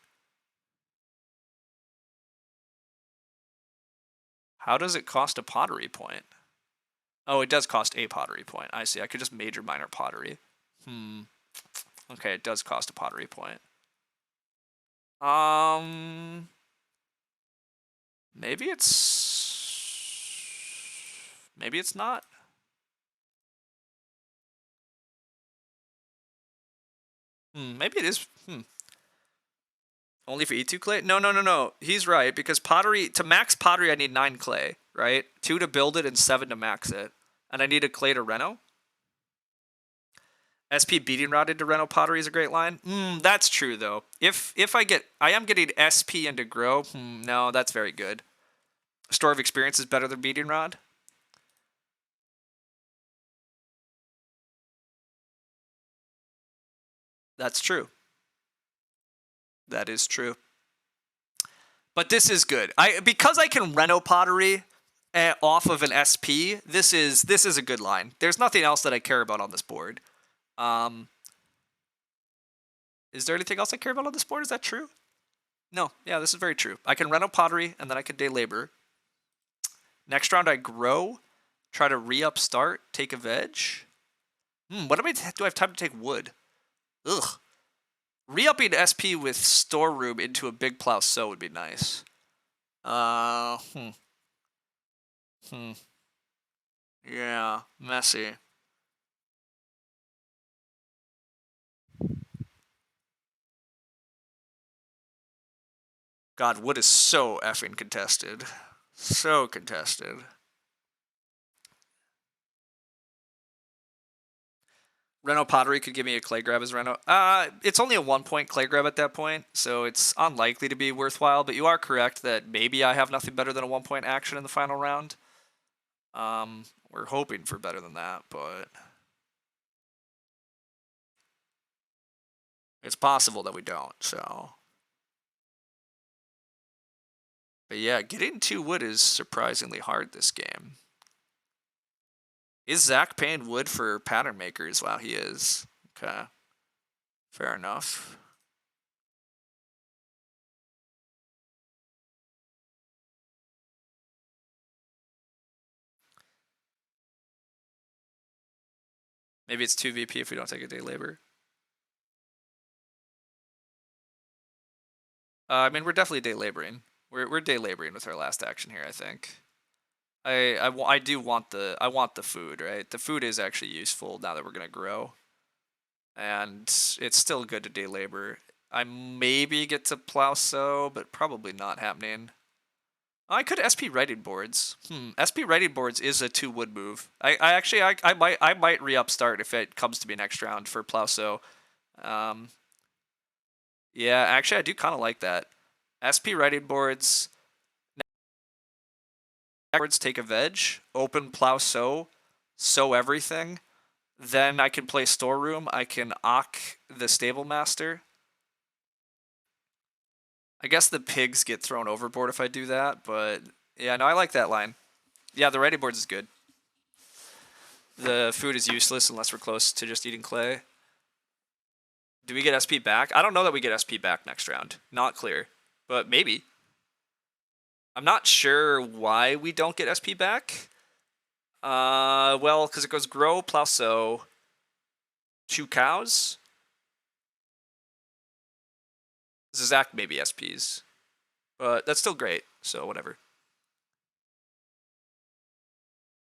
How does it cost a pottery point? Oh, it does cost a pottery point. I see. I could just major minor pottery. Okay, it does cost a pottery point. Maybe it's not. Maybe it is. Only for E2 clay? No. He's right, because pottery, to max pottery, I need 9 clay, right? 2 to build it and 7 to max it. And I need a clay to reno? SP beating rod into reno pottery is a great line. That's true though. If I am getting SP into grow. No, that's very good. Store of experience is better than beating rod. That's true. That is true. But this is good. Because I can reno pottery off of an SP. This is a good line. There's nothing else that I care about on this board. Is there anything else I care about on this board? Is that true? No. Yeah, this is very true. I can reno pottery, and then I can day labor. Next round, I grow, try to re-up start, take a veg. What do I have time to take wood? Ugh. Re-upping SP with storeroom into a big plow sow would be nice. Yeah, messy. God, wood is so effing contested. So contested. Reno Pottery could give me a clay grab as Reno. It's only a 1-point clay grab at that point, so it's unlikely to be worthwhile, but you are correct that maybe I have nothing better than a 1-point action in the final round. We're hoping for better than that, but it's possible that we don't, so. But yeah, getting 2 wood is surprisingly hard this game. Is Zach paying wood for pattern makers? Wow, he is. Okay. Fair enough. Maybe it's 2 VP if we don't take a day labor. I mean, we're definitely day laboring. We're day laboring with our last action here, I think. I do want I want the food, right? The food is actually useful now that we're gonna grow, and it's still good to day labor. I maybe get to plow sow, but probably not happening. I could SP writing boards. SP writing boards is a 2 wood move. I might re-up start if it comes to me next round for plow sow. Yeah, actually I do kind of like that. SP writing boards. Boards take a veg, open plow sow everything. Then I can play storeroom. I can Ock the stable master. I guess the pigs get thrown overboard if I do that, but yeah, no, I like that line. Yeah, the ready boards is good. The food is useless unless we're close to just eating clay. Do we get SP back? I don't know that we get SP back next round. Not clear, but maybe. I'm not sure why we don't get SP back. Well, because it goes grow, plow, sow, 2 cows. Zach maybe SPs, but that's still great. So whatever.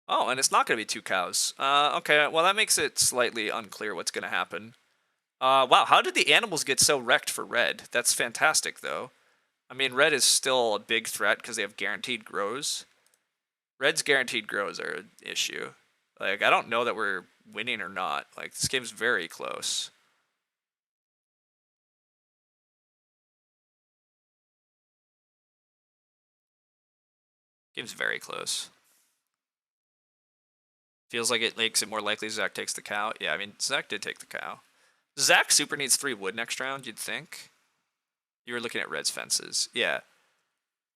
Oh, and it's not going to be 2 cows. Okay, well that makes it slightly unclear what's going to happen. Wow, how did the animals get so wrecked for red? That's fantastic, though. I mean, red is still a big threat because they have guaranteed grows. Red's guaranteed grows are an issue. Like, I don't know that we're winning or not. Like, this game's very close. Game's very close. Feels like it makes it more likely Zach takes the cow. Yeah, I mean, Zach did take the cow. Zach super needs 3 wood next round, you'd think. You were looking at Red's fences. Yeah.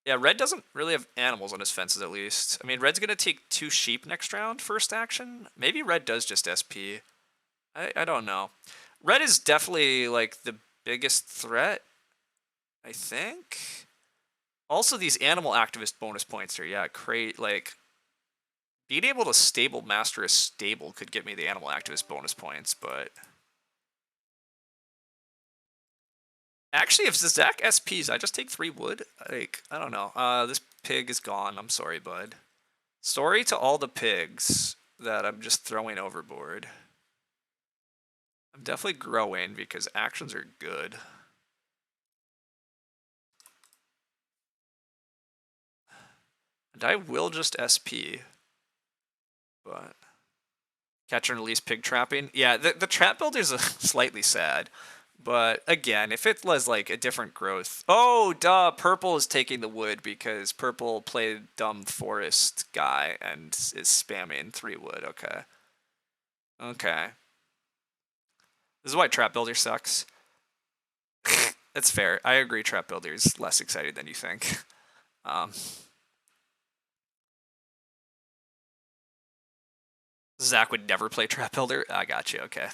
Yeah, Red doesn't really have animals on his fences, at least. I mean, Red's going to take 2 sheep next round, first action. Maybe Red does just SP. I don't know. Red is definitely, like, the biggest threat, I think. Also, these animal activist bonus points are, yeah, like, being able to stable master a stable could get me the animal activist bonus points, but... Actually, if Zach SPs, I just take 3 wood. Like, I don't know. This pig is gone. I'm sorry, bud. Sorry to all the pigs that I'm just throwing overboard. I'm definitely growing because actions are good. And I will just SP. But... Catcher and release pig trapping. Yeah, the trap builder's slightly sad. But again, if it was like a different growth. Oh, duh, purple is taking the wood because purple played dumb forest guy and is spamming 3 wood. Okay. Okay. This is why trap builder sucks. That's fair. I agree trap builder is less excited than you think. Zach would never play trap builder. I got you. Okay.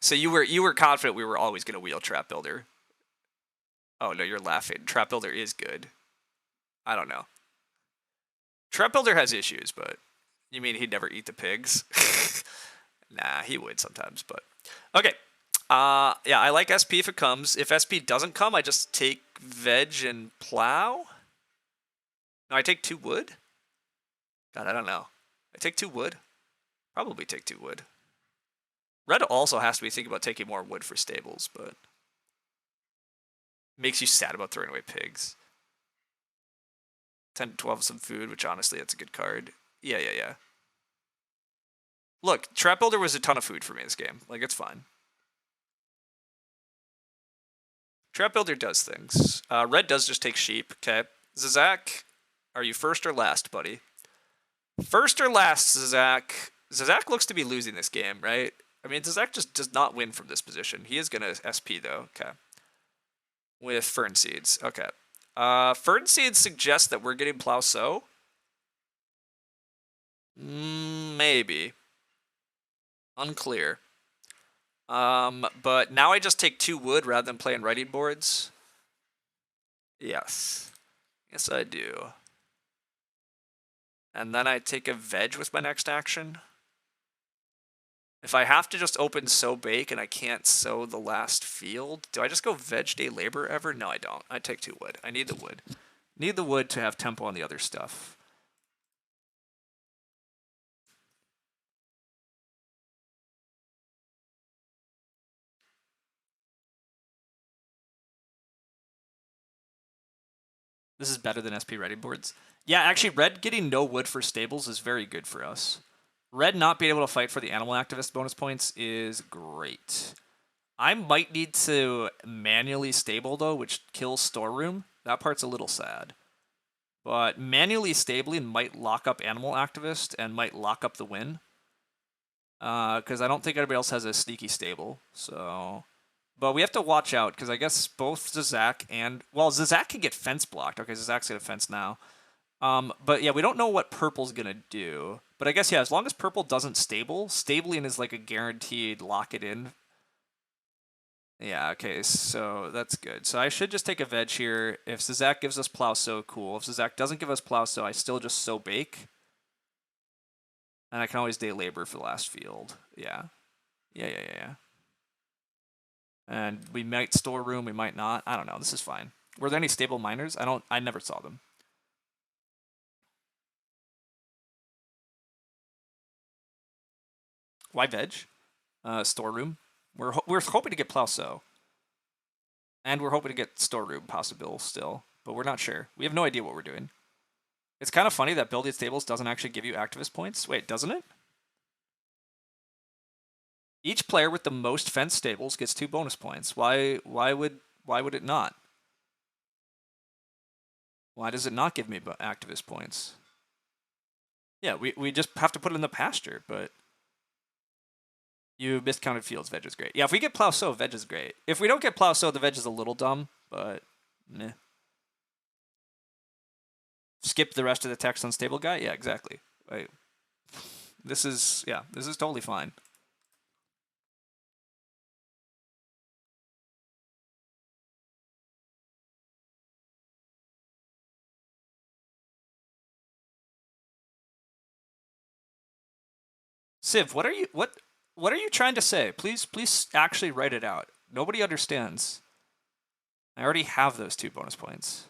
So you were confident we were always going to wheel trap builder. Oh no, you're laughing. Trap builder is good. I don't know. Trap builder has issues, but you mean he'd never eat the pigs? Nah, he would sometimes, but okay. Yeah, I like SP if it comes. If SP doesn't come, I just take veg and plow. No, I take 2 wood. God, I don't know. I take 2 wood. Probably take 2 wood. Red also has to be thinking about taking more wood for stables, but makes you sad about throwing away pigs. 10 to 12 some food, which honestly, that's a good card. Yeah. Look, Trap Builder was a ton of food for me this game. Like, it's fine. Trap Builder does things. Red does just take sheep, okay? Zazak, are you first or last, buddy? First or last, Zazak. Zazak looks to be losing this game, right? I mean, Zazak just does not win from this position. He is going to SP, though. Okay. With Fern Seeds. Okay. Fern Seeds suggests that we're getting Plow Sow. Maybe. Unclear. But now I just take 2 wood rather than playing writing boards. Yes. Yes, I do. And then I take a veg with my next action. If I have to just open sow bake and I can't sow the last field, do I just go veg day labor ever? No, I don't. I take 2 wood. I need the wood. Need the wood to have tempo on the other stuff. This is better than SP ready boards. Yeah, actually, red getting no wood for stables is very good for us. Red not being able to fight for the animal activist bonus points is great. I might need to manually stable, though, which kills storeroom. That part's a little sad. But manually stabling might lock up animal activist and might lock up the win. Because I don't think anybody else has a sneaky stable. So, but we have to watch out because I guess both Zizak and Zizak can get fence blocked. Okay, Zizak's gonna fence now. But yeah, we don't know what purple's gonna do. But I guess yeah, as long as purple doesn't stable, stabling is like a guaranteed lock it in. Yeah, okay, so that's good. So I should just take a veg here. If Zizak gives us plow sow, cool. If Zizak doesn't give us plow sow, I still just sow bake. And I can always day labor for the last field. Yeah. Yeah. And we might storeroom, we might not. I don't know. This is fine. Were there any stable miners? I never saw them. Why veg? Storeroom. We're hoping to get plow sow. And we're hoping to get storeroom possible still. But we're not sure. We have no idea what we're doing. It's kind of funny that building stables doesn't actually give you activist points. Wait, doesn't it? Each player with the most fence stables gets 2 bonus points. Why would it not? Why does it not give me activist points? Yeah, we just have to put it in the pasture, but you miscounted fields. Veg is great. Yeah, if we get plow sow, veg is great. If we don't get plow sow, the veg is a little dumb, but meh. Skip the rest of the text on stable guy? Yeah, exactly. This is totally fine. Civ, what are you trying to say? Please actually write it out. Nobody understands. I already have those 2 bonus points.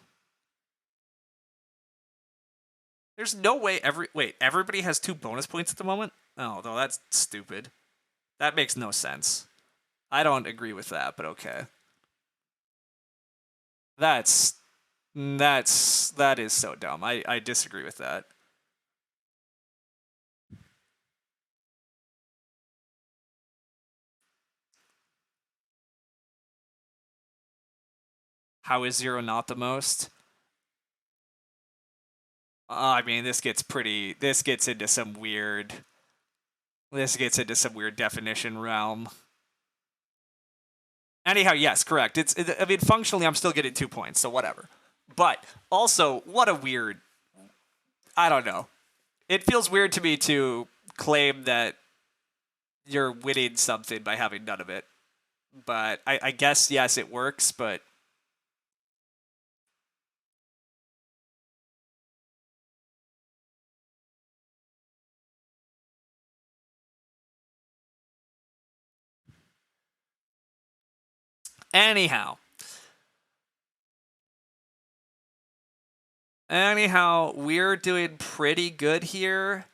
There's no way everybody has 2 bonus points at the moment? Oh, no, that's stupid. That makes no sense. I don't agree with that, but okay. That is so dumb. I disagree with that. How is 0 not the most? I mean, this gets into some weird definition realm. Anyhow, yes, correct. I mean, functionally, I'm still getting 2 points, so whatever. But also, what a weird. I don't know. It feels weird to me to claim that you're winning something by having none of it. But I guess yes, it works. But anyhow, we're doing pretty good here.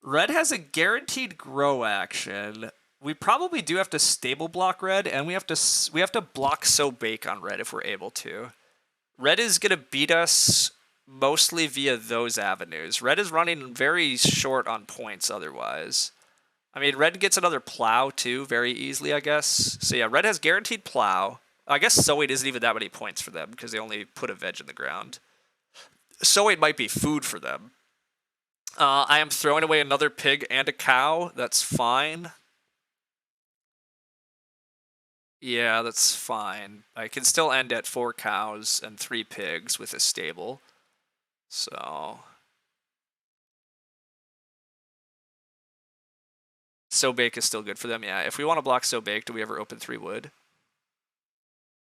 Red has a guaranteed grow action. We probably do have to stable block red, and we have to block sow bake on red if we're able to. Red is gonna beat us mostly via those avenues. Red is running very short on points otherwise. I mean, red gets another plow too very easily, I guess. So yeah, red has guaranteed plow. I guess sowing isn't even that many points for them because they only put a veg in the ground. Sowing might be food for them. I am throwing away another pig and a cow. That's fine. Yeah, that's fine. I can still end at 4 cows and 3 pigs with a stable. So sow bake is still good for them. Yeah, if we want to block sow bake, do we ever open 3 wood?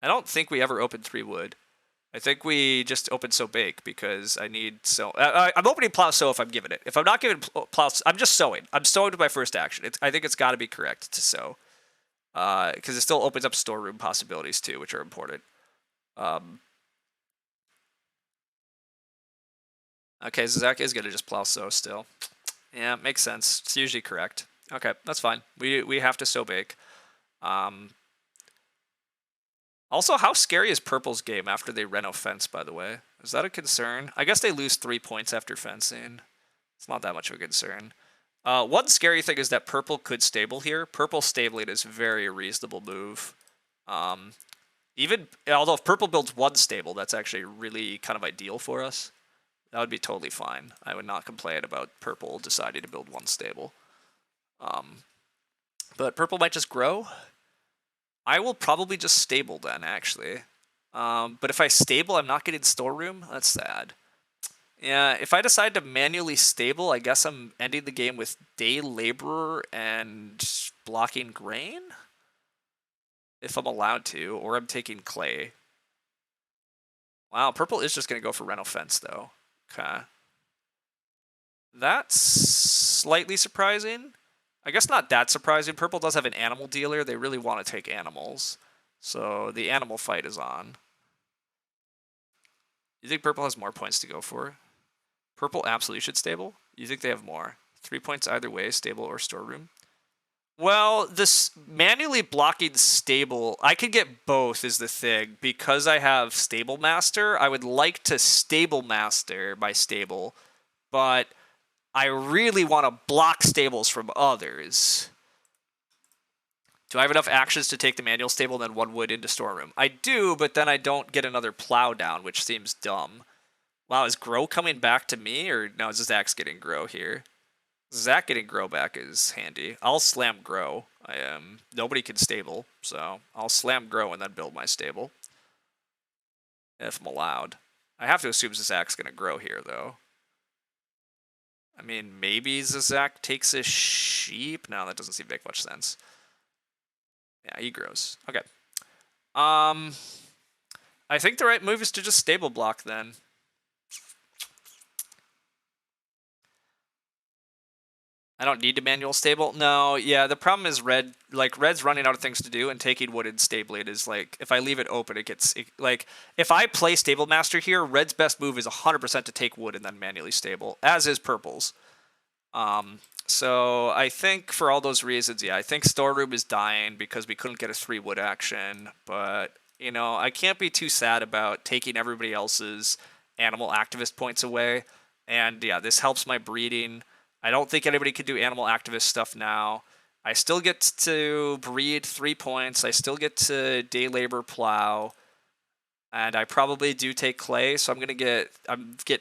I don't think we ever open 3 wood. I think we just open sow bake because I need sow. I'm opening plow sow if I'm giving it. If I'm not giving plow, I'm just sowing. I'm sowing with my first action. I think it's got to be correct to sow because it still opens up storeroom possibilities too, which are important. Okay, Zach is gonna just plow sow still. Yeah, makes sense. It's usually correct. Okay, that's fine. We have to sow bake. Also, how scary is Purple's game after they reno fence, by the way? Is that a concern? I guess they lose 3 points after fencing. It's not that much of a concern. One scary thing is that Purple could stable here. Purple stabling is a very reasonable move. Even although if Purple builds one stable, that's actually really kind of ideal for us. That would be totally fine. I would not complain about Purple deciding to build one stable. But Purple might just grow. I will probably just stable then, actually. But if I stable, I'm not getting storeroom. That's sad. Yeah, if I decide to manually stable, I guess I'm ending the game with day laborer and blocking grain? If I'm allowed to, or I'm taking clay. Wow, purple is just going to go for reno fence, though. Okay. That's slightly surprising. I guess not that surprising. Purple does have an animal dealer. They really want to take animals. So the animal fight is on. You think purple has more points to go for? Purple absolutely should stable? You think they have more? 3 points either way, stable or storeroom? Well, this manually blocking stable, I could get both is the thing. Because I have stable master, I would like to stable master my stable, but I really want to block stables from others. Do I have enough actions to take the manual stable and then one wood into storeroom? I do, but then I don't get another plow down, which seems dumb. Wow, is Grow coming back to me? Or no, Zach's getting Grow here. Zach getting Grow back is handy. I'll slam Grow. Nobody can stable, so I'll slam Grow and then build my stable. If I'm allowed. I have to assume Zach's going to grow here, though. I mean, maybe Zach takes a sheep? No, that doesn't seem to make much sense. Yeah, he grows. Okay. I think the right move is to just stable block then. I don't need to manual stable. No, yeah, the problem is red's running out of things to do, and taking wood and stabling is like, if I leave it open, like, if I play stable master here, red's best move is 100% to take wood and then manually stable, as is purple's. So I think for all those reasons, yeah, I think storeroom is dying because we couldn't get a 3 wood action, but, you know, I can't be too sad about taking everybody else's animal activist points away, and yeah, this helps my breeding. I don't think anybody can do animal activist stuff now. I still get to breed 3 points. I still get to day labor plow. And I probably do take clay, so I'm gonna get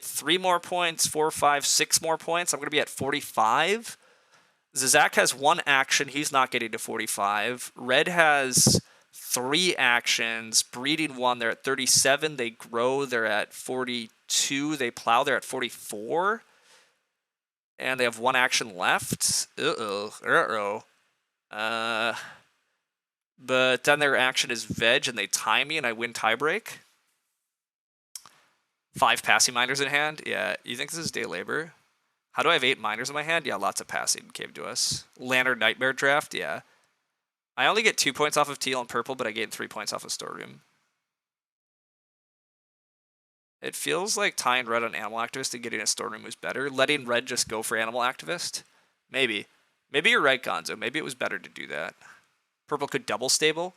3 more points, 4, 5, 6 more points. I'm gonna be at 45. Zach has 1 action, he's not getting to 45. Red has 3 actions, breeding 1, they're at 37. They grow, they're at 42. They plow, they're at 44. And they have 1 action left. But then their action is veg, and they tie me, and I win tiebreak. 5 passing miners in hand. Yeah, you think this is day labor? How do I have 8 miners in my hand? Yeah, lots of passing came to us. Lantern Nightmare draft. Yeah. I only get 2 points off of teal and purple, but I gain 3 points off of storeroom. It feels like tying red on animal activist and getting a storeroom was better. Letting red just go for animal activist? Maybe. Maybe you're right, Gonzo. Maybe it was better to do that. Purple could double stable.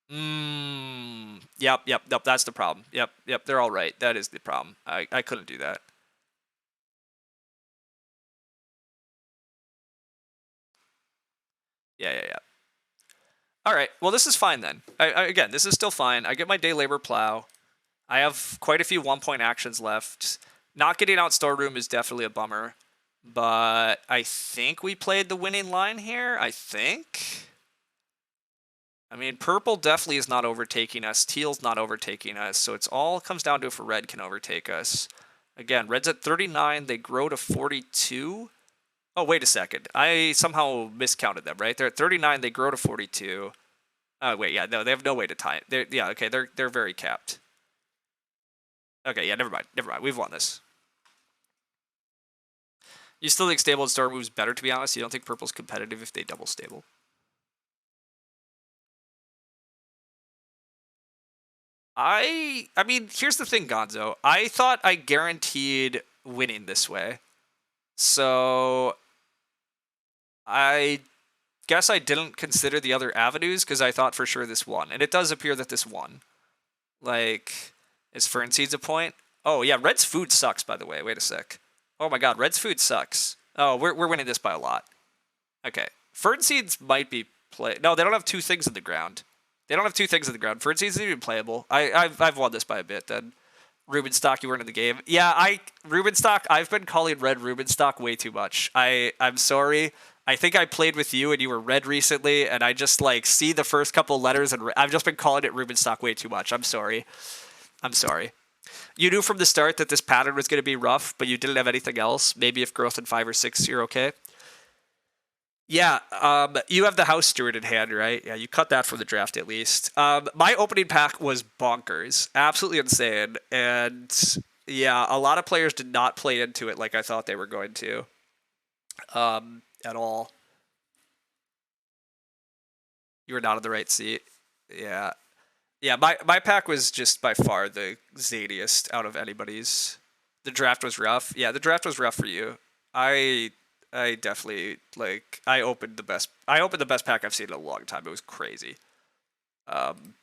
Yep, that's the problem. Yep, they're all right. That is the problem. I couldn't do that. Yeah. All right, well, this is fine then. Again, this is still fine. I get my day labor plow. I have quite a few 1-point actions left. Not getting out storeroom is definitely a bummer, but I think we played the winning line here. I think. I mean, purple definitely is not overtaking us. Teal's not overtaking us. So it's all comes down to if red can overtake us. Again, red's at 39. They grow to 42. Oh, wait a second. I somehow miscounted them, right? They're at 39. They grow to 42. Oh, wait, yeah, no, they have no way to tie it. Yeah, okay, they're very capped. Okay, yeah, never mind. Never mind. We've won this. You still think stable and store moves better, to be honest? You don't think purple's competitive if they double stable? I mean, here's the thing, Gonzo. I thought I guaranteed winning this way. So I guess I didn't consider the other avenues because I thought for sure this won. And it does appear that this won. Like, is Fern Seeds a point? Oh, yeah, Red's food sucks, by the way. Wait a sec. Oh my god, Red's food sucks. Oh, we're winning this by a lot. Okay. Fern Seeds might be play. No, they don't have two things in the ground. They don't have two things in the ground. Fern Seeds isn't even playable. I've won this by a bit then. Rubenstock, you weren't in the game. Yeah, Rubenstock, I've been calling red Rubenstock way too much. I'm sorry. I think I played with you and you were red recently, and I just like see the first couple letters and I've just been calling it Rubenstock way too much. I'm sorry. I'm sorry. You knew from the start that this pattern was going to be rough, but you didn't have anything else. Maybe if growth in 5 or 6, you're okay. Yeah, you have the house steward in hand, right? Yeah, you cut that from the draft at least. My opening pack was bonkers, absolutely insane, and yeah, a lot of players did not play into it like I thought they were going to, at all. You were not in the right seat. Yeah, yeah. My pack was just by far the zaniest out of anybody's. The draft was rough. Yeah, the draft was rough for you. I I definitely like I opened the best pack I've seen in a long time. It was crazy. Um,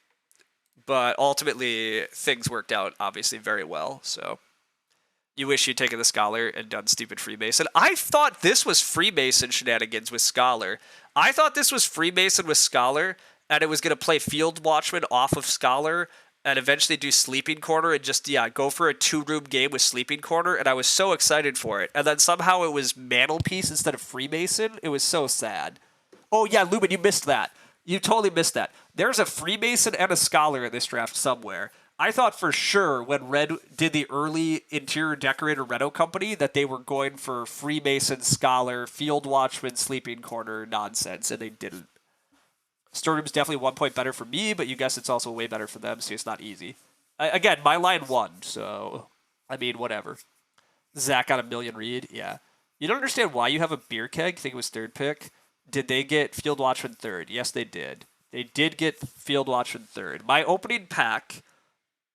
but ultimately things worked out obviously very well. So you wish you'd taken the Scholar and done stupid Freemason. I thought this was Freemason shenanigans with Scholar. I thought this was Freemason with Scholar, and it was going to play Field Watchman off of Scholar and eventually do Sleeping Corner and just, yeah, go for a 2-room game with Sleeping Corner, and I was so excited for it. And then somehow it was Mantelpiece instead of Freemason. It was so sad. Oh, yeah, Lubin, you missed that. You totally missed that. There's a Freemason and a Scholar in this draft somewhere. I thought for sure when Red did the early interior decorator Reno company that they were going for Freemason, Scholar, Field Watchman, Sleeping Corner nonsense, and they didn't. Storeroom's definitely 1 point better for me, but you guess it's also way better for them, so it's not easy. Again, my line won, so I mean, whatever. Zach got a million read, yeah. You don't understand why you have a beer keg. I think it was third pick. Did they get Field Watchman third? Yes, they did. They did get Field Watchman third.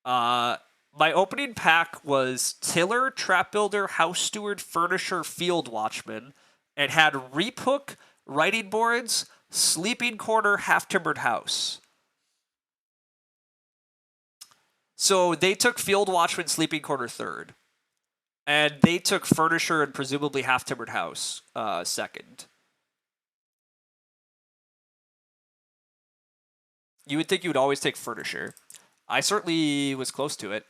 Uh, my opening pack was Tiller, Trap Builder, House Steward, Furnisher, Field Watchman. It had Reap Hook, Writing Boards, Sleeping Corner, Half Timbered House. So they took Field Watchman, Sleeping Corner third. And they took Furnisher and presumably Half Timbered House second. You would think you would always take Furnisher. I certainly was close to it.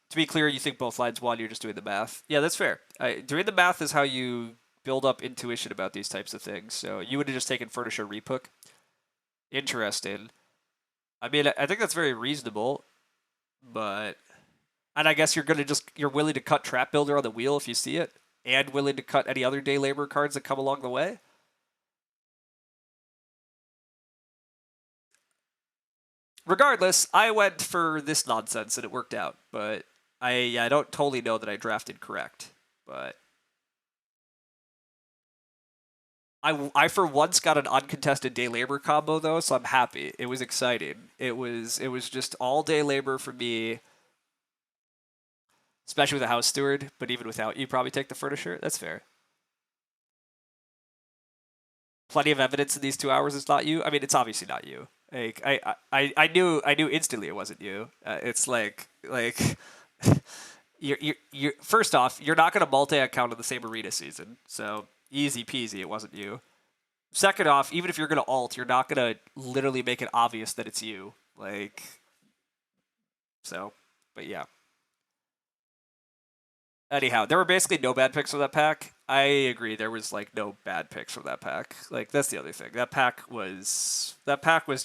To be clear, you think both lines won, you're just doing the math. Yeah, that's fair. Doing the math is how you build up intuition about these types of things. So you would have just taken Furnisher Reap Hook. Interesting. I mean, I think that's very reasonable, but and I guess you're willing to cut Trap Builder on the wheel if you see it, and willing to cut any other day labor cards that come along the way. Regardless, I went for this nonsense and it worked out. But I don't totally know that I drafted correct, but I for once got an uncontested day labor combo though, so I'm happy. It was exciting. It was just all day labor for me, especially with a house steward. But even without, you probably take the furniture. That's fair. Plenty of evidence in these 2 hours it's not you. I mean, it's obviously not you. Like I knew instantly it wasn't you. It's like you're first off, you're not going to multi-account in the same arena season, so easy peasy, it wasn't you. Second off, even if you're going to alt, you're not going to literally make it obvious that it's you. Like, so, but yeah. Anyhow, there were basically no bad picks from that pack. I agree. There was like no bad picks from that pack. Like that's the other thing. That pack was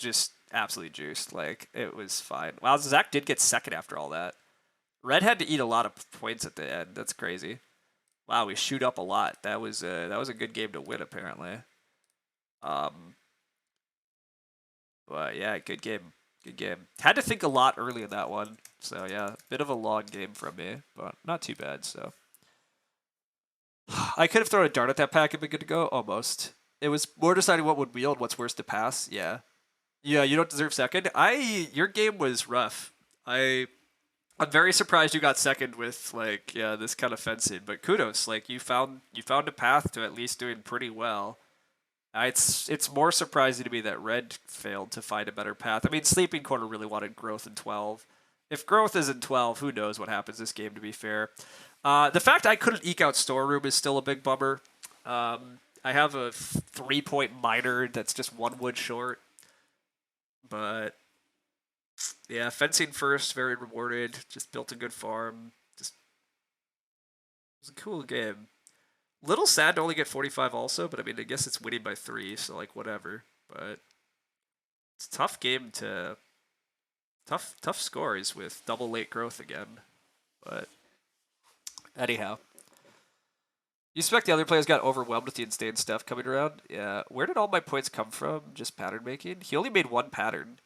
just absolutely juiced. Like it was fine. Wow, Zach did get second after all that. Red had to eat a lot of points at the end. That's crazy. Wow, we shoot up a lot. That was a good game to win apparently. Um, but yeah, good game. Good game. Had to think a lot early in that one. So yeah, bit of a long game from me, but not too bad. So I could have thrown a dart at that pack and been good to go. Almost. It was more deciding what would wheel and what's worse to pass. Yeah. Yeah, you don't deserve second. Your game was rough. I'm very surprised you got second with like this kind of fencing, but kudos. Like you found a path to at least doing pretty well. It's more surprising to me that Red failed to find a better path. I mean, Sleeping Corner really wanted growth in 12. If growth is in 12, who knows what happens this game, to be fair. The fact I couldn't eke out Storeroom is still a big bummer. I have a 3-point miner that's just 1 wood short. But yeah, fencing first, very rewarded. Just built a good farm. Just it was a cool game. Little sad to only get 45 also, but I mean, I guess it's winning by 3, so like whatever. But it's a tough game to tough scores with double late growth again. But anyhow, you suspect the other players got overwhelmed with the insane stuff coming around? Yeah. Where did all my points come from? Just pattern making? He only made 1 pattern.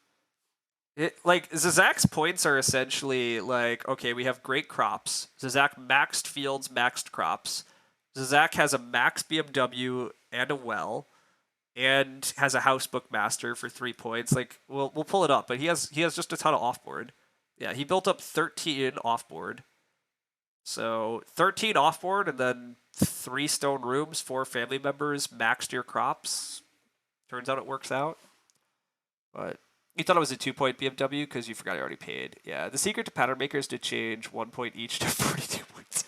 Zazak's points are essentially like, okay, we have great crops. Zazak maxed fields, maxed crops. Zazak has a max BMW and a well, and has a house bookmaster for 3 points. Like, we'll pull it up, but he has just a ton of offboard. Yeah, he built up 13 offboard. So 13 offboard, and then 3 stone rooms, 4 family members, maxed your crops. Turns out it works out. But you thought it was a 2-point BMW because you forgot I already paid. Yeah, the secret to pattern makers to change 1 point each to 42 points.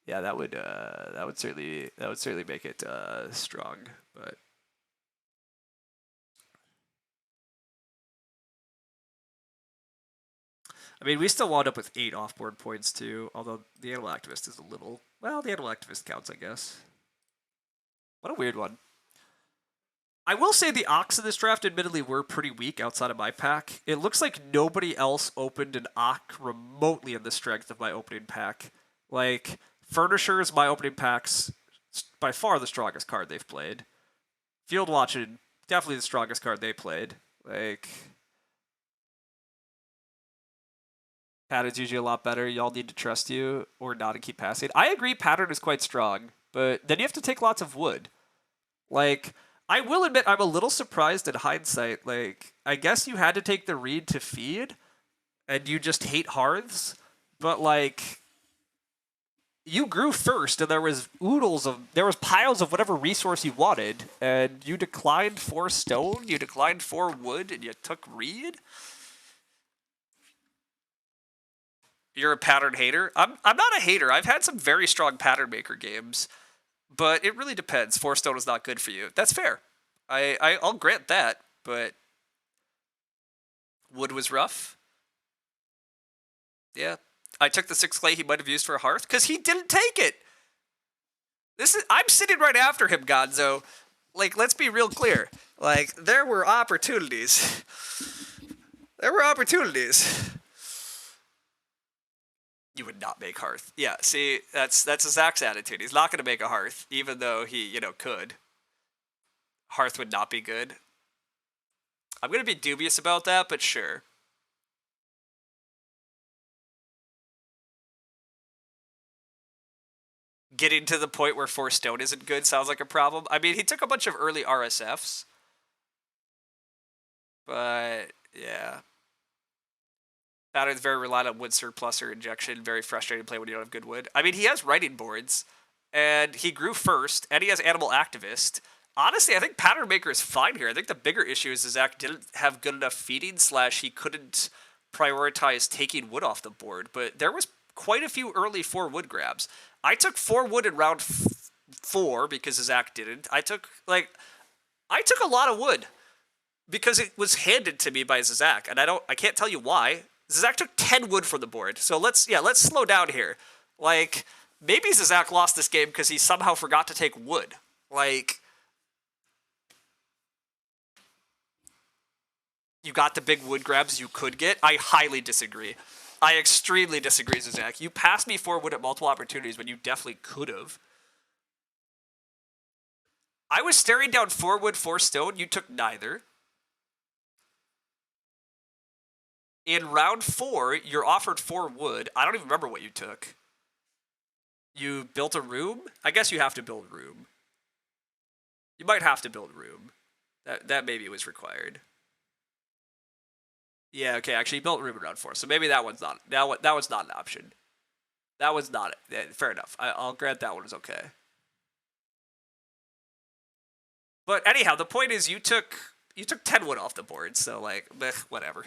Yeah, that would certainly make it strong. But I mean, we still wound up with 8 offboard points too. Although the animal activist is a little, well, the animal activist counts, I guess. What a weird one. I will say the Ox in this draft admittedly were pretty weak outside of my pack. It looks like nobody else opened an Ox remotely in the strength of my opening pack. Like, Furnishers, my opening pack's by far the strongest card they've played. Field Watching, definitely the strongest card they played. Like, Pattern's usually a lot better. Y'all need to trust you or not and keep passing. I agree Pattern is quite strong, but then you have to take lots of wood. Like, I will admit I'm a little surprised in hindsight. Like, I guess you had to take the read to feed, and you just hate hearths, but like, you grew first, and there was piles of whatever resource you wanted, and you declined 4 stone, you declined 4 wood, and you took reed. You're a pattern hater. I'm not a hater. I've had some very strong pattern maker games. But it really depends. 4 stone is not good for you. That's fair. I'll grant that, but wood was rough. Yeah. I took the 6 clay he might have used for a hearth because he didn't take it. I'm sitting right after him, Gonzo. Like, let's be real clear. Like, there were opportunities. There were opportunities. You would not make hearth. Yeah, see, that's Zach's attitude. He's not going to make a hearth, even though he, could. Hearth would not be good. I'm going to be dubious about that, but sure. Getting to the point where 4 stone isn't good sounds like a problem. I mean, he took a bunch of early RSFs. But, yeah. Pattern's very reliant on wood surplus or injection. Very frustrating to play when you don't have good wood. I mean, he has writing boards, and he grew first, and he has animal activist. Honestly, I think Pattern Maker is fine here. I think the bigger issue is Zach didn't have good enough feeding / he couldn't prioritize taking wood off the board. But there was quite a few early 4 wood grabs. I took 4 wood in round 4 because Zach didn't. I took a lot of wood because it was handed to me by Zach, and I can't tell you why. Zach took 10 wood from the board. So let's slow down here. Like, maybe Zach lost this game because he somehow forgot to take wood. Like, you got the big wood grabs you could get. I highly disagree. I extremely disagree, Zach. You passed me 4 wood at multiple opportunities when you definitely could have. I was staring down 4 wood, 4 stone. You took neither. In round 4, you're offered 4 wood. I don't even remember what you took. You built a room? I guess you have to build a room. You might have to build a room. That maybe was required. Yeah, okay, actually you built a room in round 4, so maybe that one's not that one's not an option. That one's not it. Fair enough. I'll grant that one is okay. But anyhow, the point is you took 10 wood off the board, so like whatever.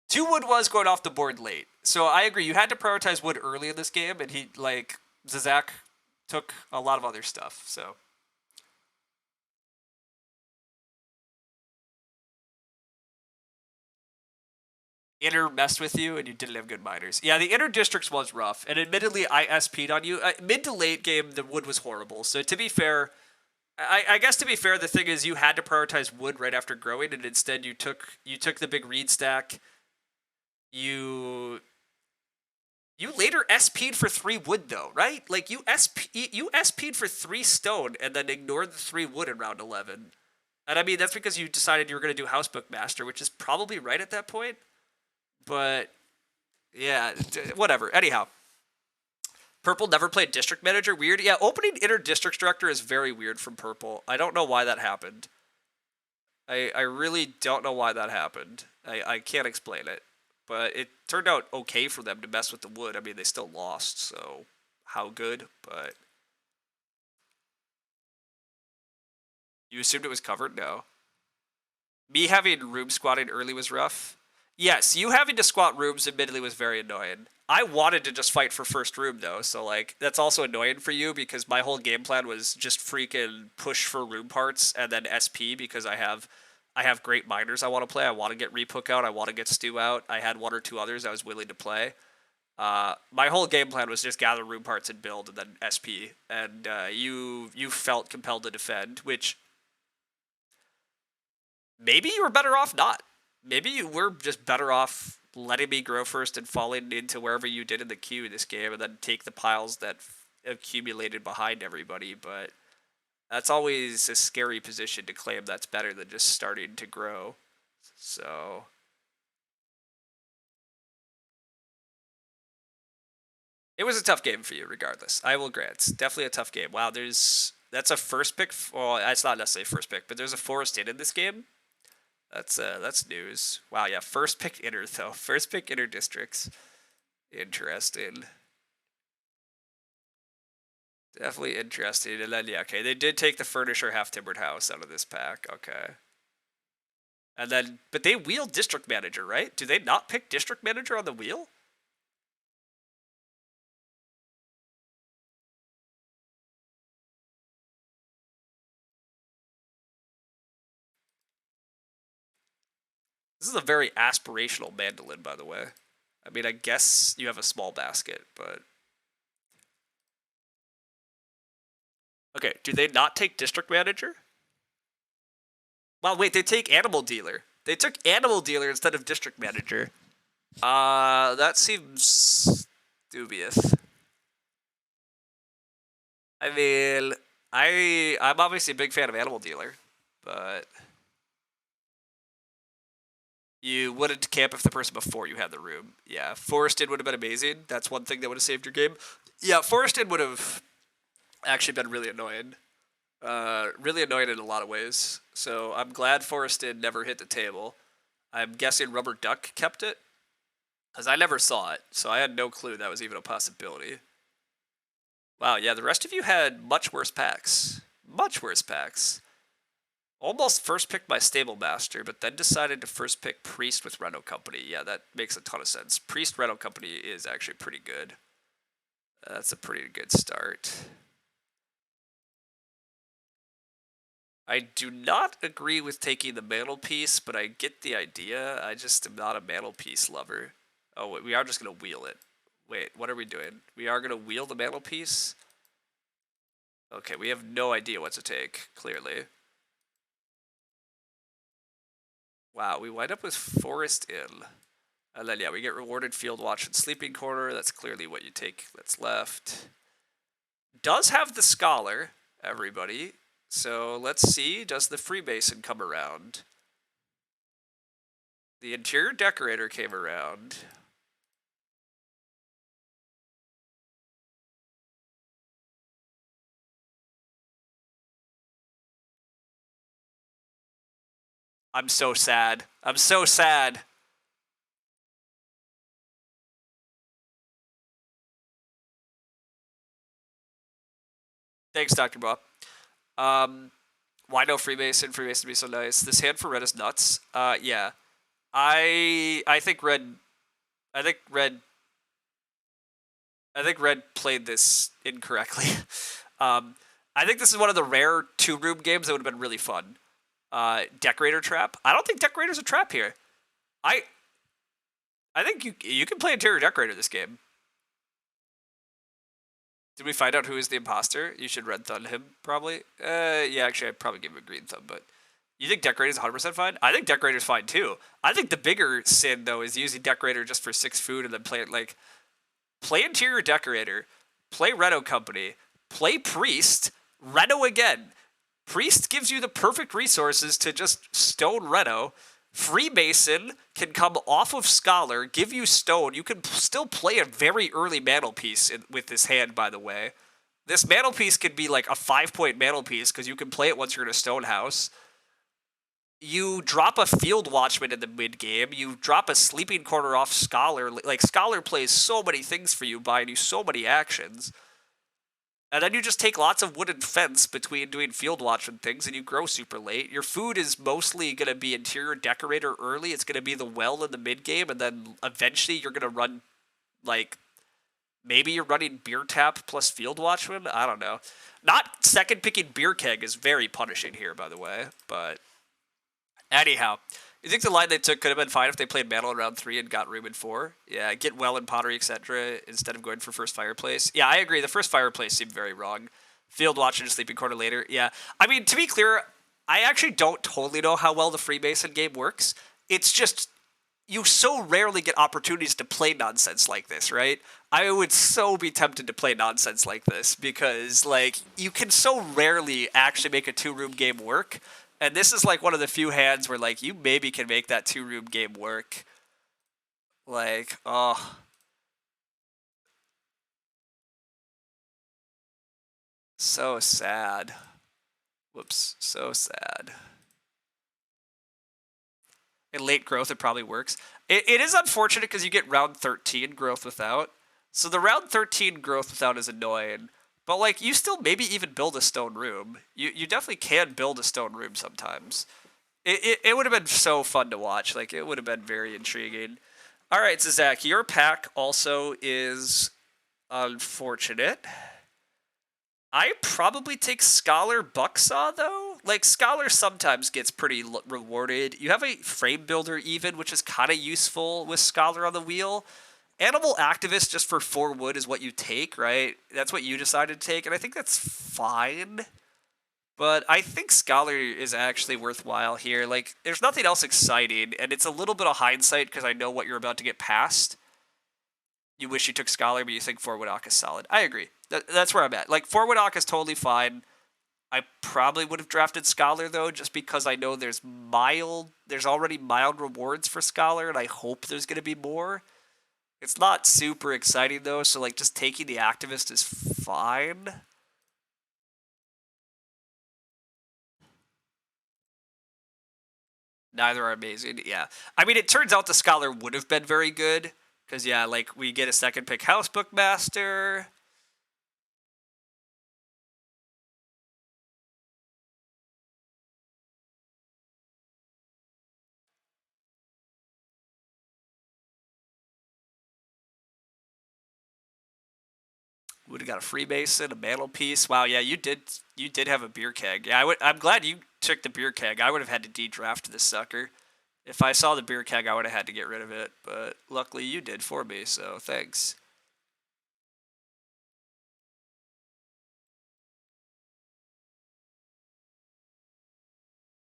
2 wood was going off the board late. So I agree, you had to prioritize wood early in this game, and Zizak took a lot of other stuff, so. Inner messed with you, and you didn't have good miners. Yeah, the inner districts was rough, and admittedly, I SP'd on you. Mid to late game, the wood was horrible. So to be fair, I guess to be fair, the thing is you had to prioritize wood right after growing, and instead you took the big reed stack. You later SP'd for 3 wood though, right? Like you SP'd for 3 stone and then ignored the 3 wood in round 11. And I mean that's because you decided you were going to do Housebook Master, which is probably right at that point. But yeah, whatever. Anyhow, Purple never played District Manager. Weird. Yeah, opening Inner Districts Director is very weird from Purple. I don't know why that happened. I really don't know why that happened. I can't explain it. But it turned out okay for them to mess with the wood. I mean, they still lost, so how good? But you assumed it was covered? No. Me having room squatting early was rough. Yes, you having to squat rooms admittedly was very annoying. I wanted to just fight for first room though, so like that's also annoying for you because my whole game plan was just freaking push for room parts and then SP because I have great miners I want to play. I want to get Repook out. I want to get Stew out. I had 1 or 2 others I was willing to play. My whole game plan was just gather room parts and build and then SP. And you felt compelled to defend, which maybe you were better off not. Maybe you were just better off letting me grow first and falling into wherever you did in the queue in this game and then take the piles that accumulated behind everybody. But that's always a scary position to claim that's better than just starting to grow. So it was a tough game for you regardless. I will grant. It's definitely a tough game. Wow, that's a first pick. Well, it's not necessarily first pick, but there's a Forest in this game. That's news. Wow, yeah, first pick inner though. First pick inner districts. Interesting. Definitely interesting. And then yeah, okay, they did take the Furnisher Half Timbered House out of this pack. Okay. And then but they wheel District Manager, right? Do they not pick District Manager on the wheel? This is a very aspirational mandolin, by the way. I mean, I guess you have a small basket, but okay, do they not take District Manager? Well, wait, they take Animal Dealer. They took Animal Dealer instead of District Manager. That seems dubious. I mean, I'm obviously a big fan of Animal Dealer, but you wouldn't camp if the person before you had the room. Yeah, Forested would have been amazing. That's one thing that would have saved your game. Yeah, Forested would have actually been really annoying. Really annoying in a lot of ways. So I'm glad Forested never hit the table. I'm guessing Rubber Duck kept it, because I never saw it, so I had no clue that was even a possibility. Wow, yeah, the rest of you had much worse packs. Much worse packs. Almost first picked my Stable Master, but then decided to first pick Priest with Rental Company. Yeah, that makes a ton of sense. Priest Rental Company is actually pretty good. That's a pretty good start. I do not agree with taking the mantelpiece, but I get the idea. I just am not a mantelpiece lover. Oh, wait, we are just going to wheel it. Wait, what are we doing? We are going to wheel the mantelpiece? Okay, we have no idea what to take, clearly. Wow, we wind up with Forest Inn. And then, yeah, we get rewarded Field Watch and Sleeping Corner. That's clearly what you take that's left. Does have the Scholar, everybody. So let's see, does the Freemason come around? The interior decorator came around. I'm so sad. I'm so sad. Thanks, Dr. Bob. Why no Freemason? Freemason would be so nice. This hand for red is nuts. Yeah. I think red I think red I think red played this incorrectly. um, I think this is one of the rare two-room games that would have been really fun. Decorator trap. I don't think decorator's a trap here. I I think you can play interior decorator this game. Did we find out who is the imposter? You should red thumb him, probably. Yeah, actually, I'd probably give him a green thumb, but you think decorator's 100% fine? I think decorator's fine too. I think the bigger sin though is using decorator just for 6 food and then play it like play interior decorator, play Reno company, play priest, Reno again. Priest gives you the perfect resources to just stone Reno. Freemason can come off of Scholar, give you stone. You can still play a very early mantelpiece with this hand, by the way. This mantelpiece could be like a 5-point mantelpiece because you can play it once you're in a stone house. You drop a field watchman in the mid game. You drop a sleeping quarter off Scholar. Like Scholar plays so many things for you, buying you so many actions. And then you just take lots of wooden fence between doing field watchman things, and you grow super late. Your food is mostly going to be interior decorator early. It's going to be the well in the mid game, and then eventually you're going to run like maybe you're running beer tap plus field watchman. I don't know. Not second picking beer keg is very punishing here, by the way, but. Anyhow, you think the line they took could have been fine if they played Mantle in round 3 and got room in 4? Yeah, get well in pottery, etc., instead of going for first fireplace. Yeah, I agree. The first fireplace seemed very wrong. Field watch and sleeping quarter later. Yeah, I mean, to be clear, I actually don't totally know how well the Freemason game works. It's just you so rarely get opportunities to play nonsense like this, right? I would so be tempted to play nonsense like this because, like, you can so rarely actually make a 2-room game work. And this is like one of the few hands where like you maybe can make that 2-room game work. Like, oh. So sad. Whoops, so sad. In late growth, it probably works. It is unfortunate because you get round 13 growth without. So the round 13 growth without is annoying. But like you still maybe even build a stone room. You definitely can build a stone room sometimes. It would have been so fun to watch. Like it would have been very intriguing. All right, so Zach, your pack also is unfortunate. I probably take Scholar Bucksaw though. Like Scholar sometimes gets pretty rewarded. You have a frame builder even, which is kind of useful with Scholar on the wheel. Animal Activist just for 4 wood is what you take, right? That's what you decided to take, and I think that's fine. But I think Scholar is actually worthwhile here. Like, there's nothing else exciting, and it's a little bit of hindsight because I know what you're about to get past. You wish you took Scholar, but you think 4 wood Ock is solid. I agree. That's where I'm at. Like, 4 wood Ock is totally fine. I probably would have drafted Scholar, though, just because I know there's already mild rewards for Scholar, and I hope there's going to be more. It's not super exciting, though, so, like, just taking the Activist is fine. Neither are amazing, yeah. I mean, it turns out the Scholar would have been very good, because, yeah, like, we get a second pick House Bookmaster. Would have got a Freemason, a Mantelpiece. Wow, yeah, you did have a beer keg. Yeah, I'm glad you took the beer keg. I would have had to de-draft this sucker. If I saw the beer keg, I would have had to get rid of it. But luckily, you did for me, so thanks.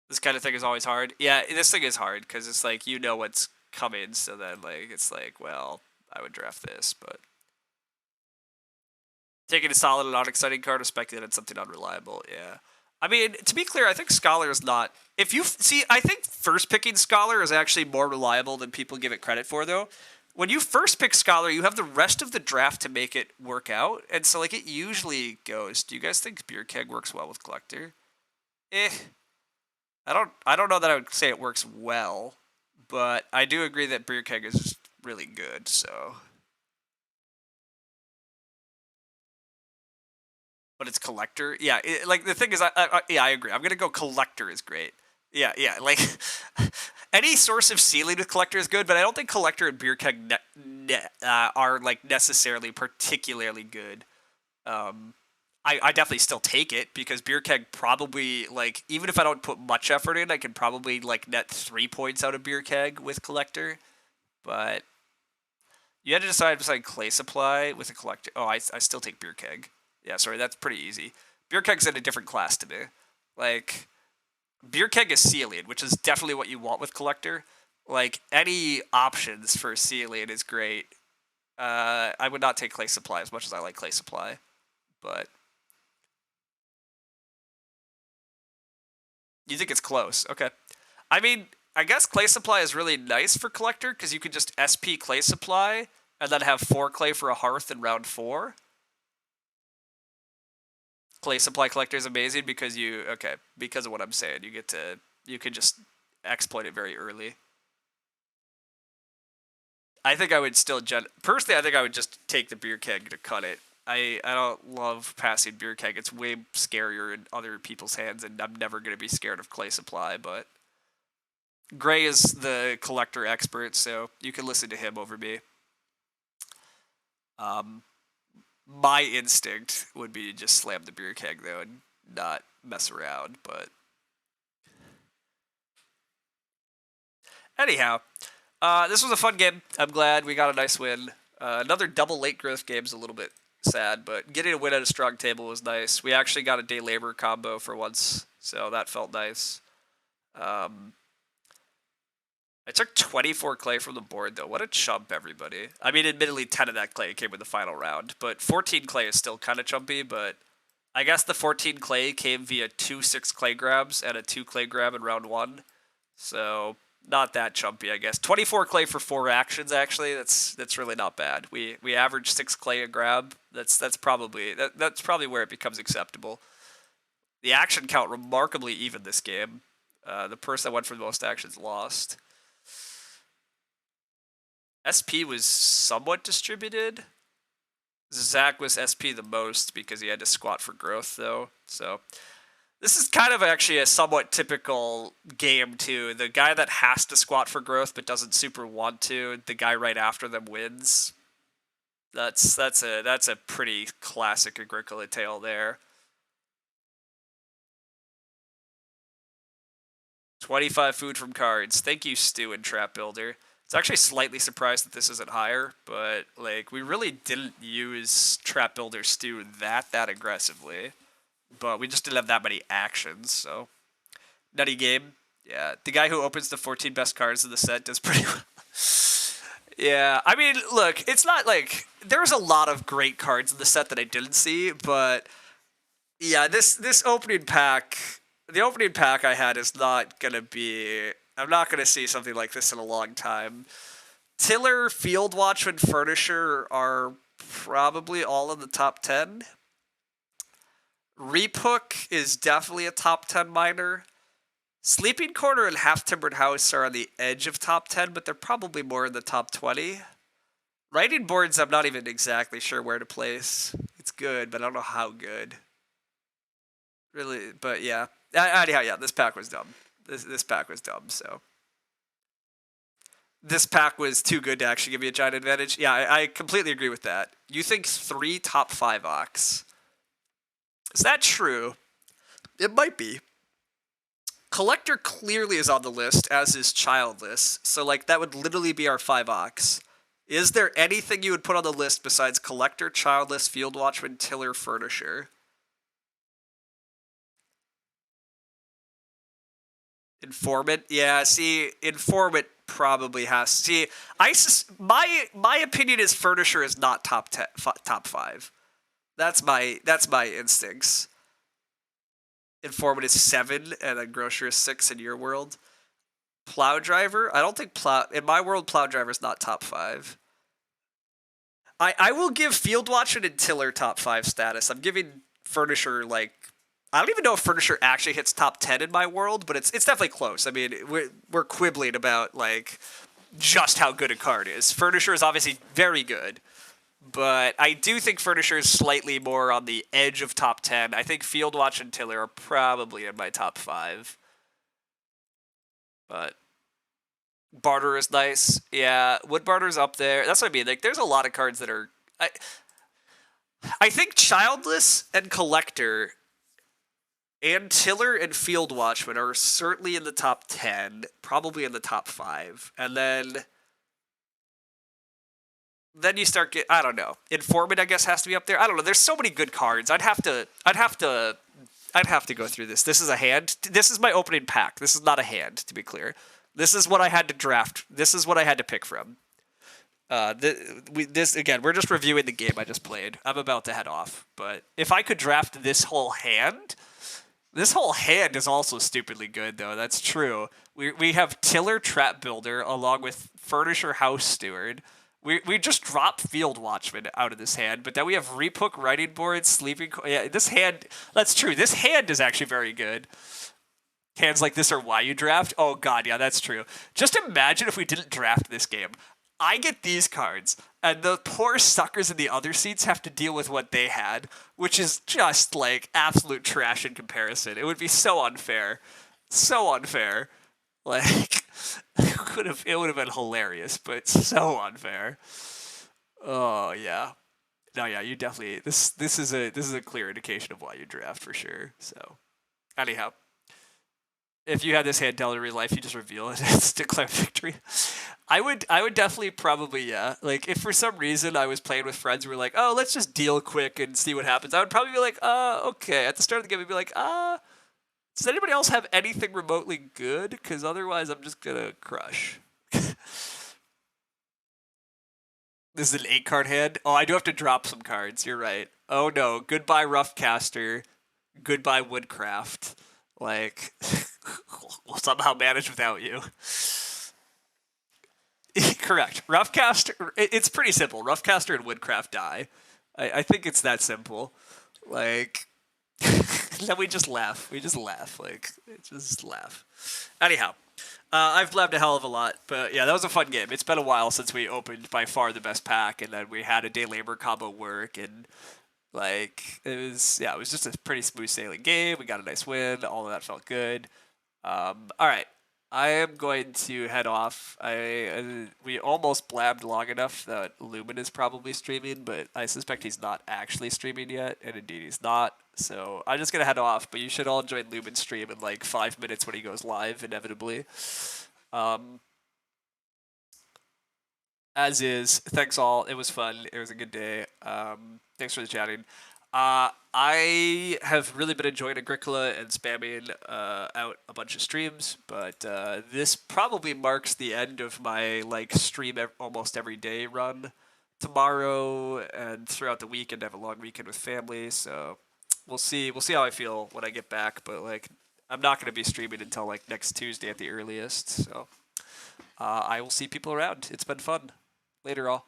This kind of thing is always hard. Yeah, this thing is hard because it's like you know what's coming, so then like it's like, well, I would draft this, but taking a solid and unexciting card, or speculating on something unreliable. Yeah. I mean, to be clear, I think Scholar is not. If you see, I think first picking Scholar is actually more reliable than people give it credit for, though. When you first pick Scholar, you have the rest of the draft to make it work out, and so like it usually goes. Do you guys think Beer Keg works well with Collector? Eh, I don't know that I would say it works well, but I do agree that Beer Keg is just really good. So, but it's Collector. Yeah, like the thing is, yeah, I agree. I'm gonna go Collector is great. Yeah, yeah, like any source of ceiling with Collector is good, but I don't think Collector and Beer Keg are like necessarily particularly good. Um, I definitely still take it because Beer Keg probably like even if I don't put much effort in, I can probably like net 3 points out of Beer Keg with Collector. But you had to decide beside Clay Supply with a Collector. Oh, I still take Beer Keg. Yeah, sorry, that's pretty easy. Beer Keg's in a different class to me. Like Beer Keg is Sealing, which is definitely what you want with Collector. Like any options for Sealing is great. I would not take Clay Supply as much as I like Clay Supply, but you think it's close. Okay. I mean, I guess Clay Supply is really nice for Collector because you could just SP Clay Supply and then have 4 clay for a hearth in round 4. Clay Supply Collector is amazing because because of what I'm saying, you can just exploit it very early. I think I would still personally. I think I would just take the Beer Keg to cut it. I don't love passing Beer Keg. It's way scarier in other people's hands, and I'm never going to be scared of Clay Supply. But Gray is the Collector expert, so you can listen to him over me. My instinct would be to just slam the Beer Keg though and not mess around. But anyhow, this was a fun game. I'm glad we got a nice win. Another double late growth game is a little bit sad, but getting a win at a strong table was nice. We actually got a day labor combo for once, so that felt nice. I took 24 clay from the board, though. What a chump, everybody. I mean, admittedly, 10 of that clay came in the final round, but 14 clay is still kind of chumpy, but I guess the 14 clay came via 2 6 clay grabs and a 2 clay grab in round 1, so not that chumpy, I guess. 24 clay for 4 actions, actually. That's really not bad. We average 6 clay a grab. That's probably where it becomes acceptable. The action count remarkably even this game. The person that went for the most actions lost. SP was somewhat distributed. Zach was SP the most because he had to squat for growth, though. So this is kind of actually a somewhat typical game, too. The guy that has to squat for growth but doesn't super want to, the guy right after them wins. That's a pretty classic Agricola tale there. 25 food from cards. Thank you, Stu and Trap Builder. It's actually slightly surprised that this isn't higher, but like we really didn't use Trap Builder Stu that aggressively. But we just didn't have that many actions, so nutty game. Yeah, the guy who opens the 14 best cards in the set does pretty well. Yeah, I mean, look, it's not like there's a lot of great cards in the set that I didn't see, but yeah, this opening pack, the opening pack I had is not gonna be. I'm not gonna see something like this in a long time. Tiller, Field Watchman, Furnisher are probably all in the top 10. Reap Hook is definitely a top 10 miner. Sleeping Corner and Half Timbered House are on the edge of top 10, but they're probably more in the top 20. Writing Boards, I'm not even exactly sure where to place. It's good, but I don't know how good. Really, but yeah. Anyhow, yeah, this pack was dumb. This pack was dumb, so. This pack was too good to actually give me a giant advantage. Yeah, I completely agree with that. You think 3 top 5 Ox. Is that true? It might be. Collector clearly is on the list, as is Childless. So, like, that would literally be our 5 Ox. Is there anything you would put on the list besides Collector, Childless, Field Watchman, Tiller, Furnisher? Informant? Yeah, see, Informant probably has. See, my opinion is Furnisher is not top 10, top 5. That's my instincts. Informant is 7, and then Grocer is 6 in your world. Plow Driver, I don't think in my world, Plow Driver is not top 5. I will give Field Watchman and Tiller top 5 status. I'm giving Furnisher, like, I don't even know if Furnisher actually hits top 10 in my world, but it's definitely close. I mean, we're quibbling about, like, just how good a card is. Furnisher is obviously very good, but I do think Furnisher is slightly more on the edge of top 10. I think Field Watch and Tiller are probably in my top 5. But Barter is nice. Yeah, Wood Barter's up there. That's what I mean. Like, there's a lot of cards that are... I think Childless and Collector and Tiller and Field Watchman are certainly in the top 10, probably in the top 5. And then you start I don't know. Informant, I guess, has to be up there. I don't know. There's so many good cards. I'd have to go through this. This is a hand. This is my opening pack. This is not a hand, to be clear. This is what I had to draft. This is what I had to pick from. This again, we're just reviewing the game I just played. I'm about to head off, but if I could draft this whole hand is also stupidly good, though. That's true. We have Tiller Trap Builder along with Furnisher House Steward. We just drop Field Watchman out of this hand, but then we have Repook Writing Board, Sleeping... Yeah, this hand... That's true. This hand is actually very good. Hands like this are why you draft? Oh, God, yeah, that's true. Just imagine if we didn't draft this game. I get these cards, and the poor suckers in the other seats have to deal with what they had, which is just, like, absolute trash in comparison. It would be so unfair. So unfair. Like, it would have been hilarious, but so unfair. Oh, yeah. No, yeah, you definitely... This is a clear indication of why you draft, for sure. So, anyhow. If you had this hand dealt in real life, you just reveal it. It's declare victory. I would definitely probably, yeah. Like, if for some reason I was playing with friends who were like, oh, let's just deal quick and see what happens, I would probably be like, okay. At the start of the game, I'd be like, does anybody else have anything remotely good? Because otherwise, I'm just going to crush. This is an 8-card hand. Oh, I do have to drop some cards. You're right. Oh, no. Goodbye, Roughcaster. Goodbye, Woodcraft. Like, we'll somehow manage without you. Correct. Roughcaster, it's pretty simple. Roughcaster and Woodcraft die. I think it's that simple. Like, then we just laugh. We just laugh. Like, just laugh. Anyhow, I've blabbed a hell of a lot, but yeah, that was a fun game. It's been a while since we opened by far the best pack, and then we had a day labor combo work, and like, it was just a pretty smooth sailing game. We got a nice win. All of that felt good. All right. I am going to head off. We almost blabbed long enough that Lumen is probably streaming, but I suspect he's not actually streaming yet, and indeed he's not. So I'm just going to head off, but you should all join Lumen's stream in like 5 minutes when he goes live, inevitably. As is, thanks all. It was fun. It was a good day. Thanks for the chatting. I have really been enjoying Agricola and spamming out a bunch of streams, but this probably marks the end of my like stream almost every day run. Tomorrow and throughout the weekend, I have a long weekend with family, so we'll see. We'll see how I feel when I get back, but like I'm not going to be streaming until like next Tuesday at the earliest. So I will see people around. It's been fun. Later, all.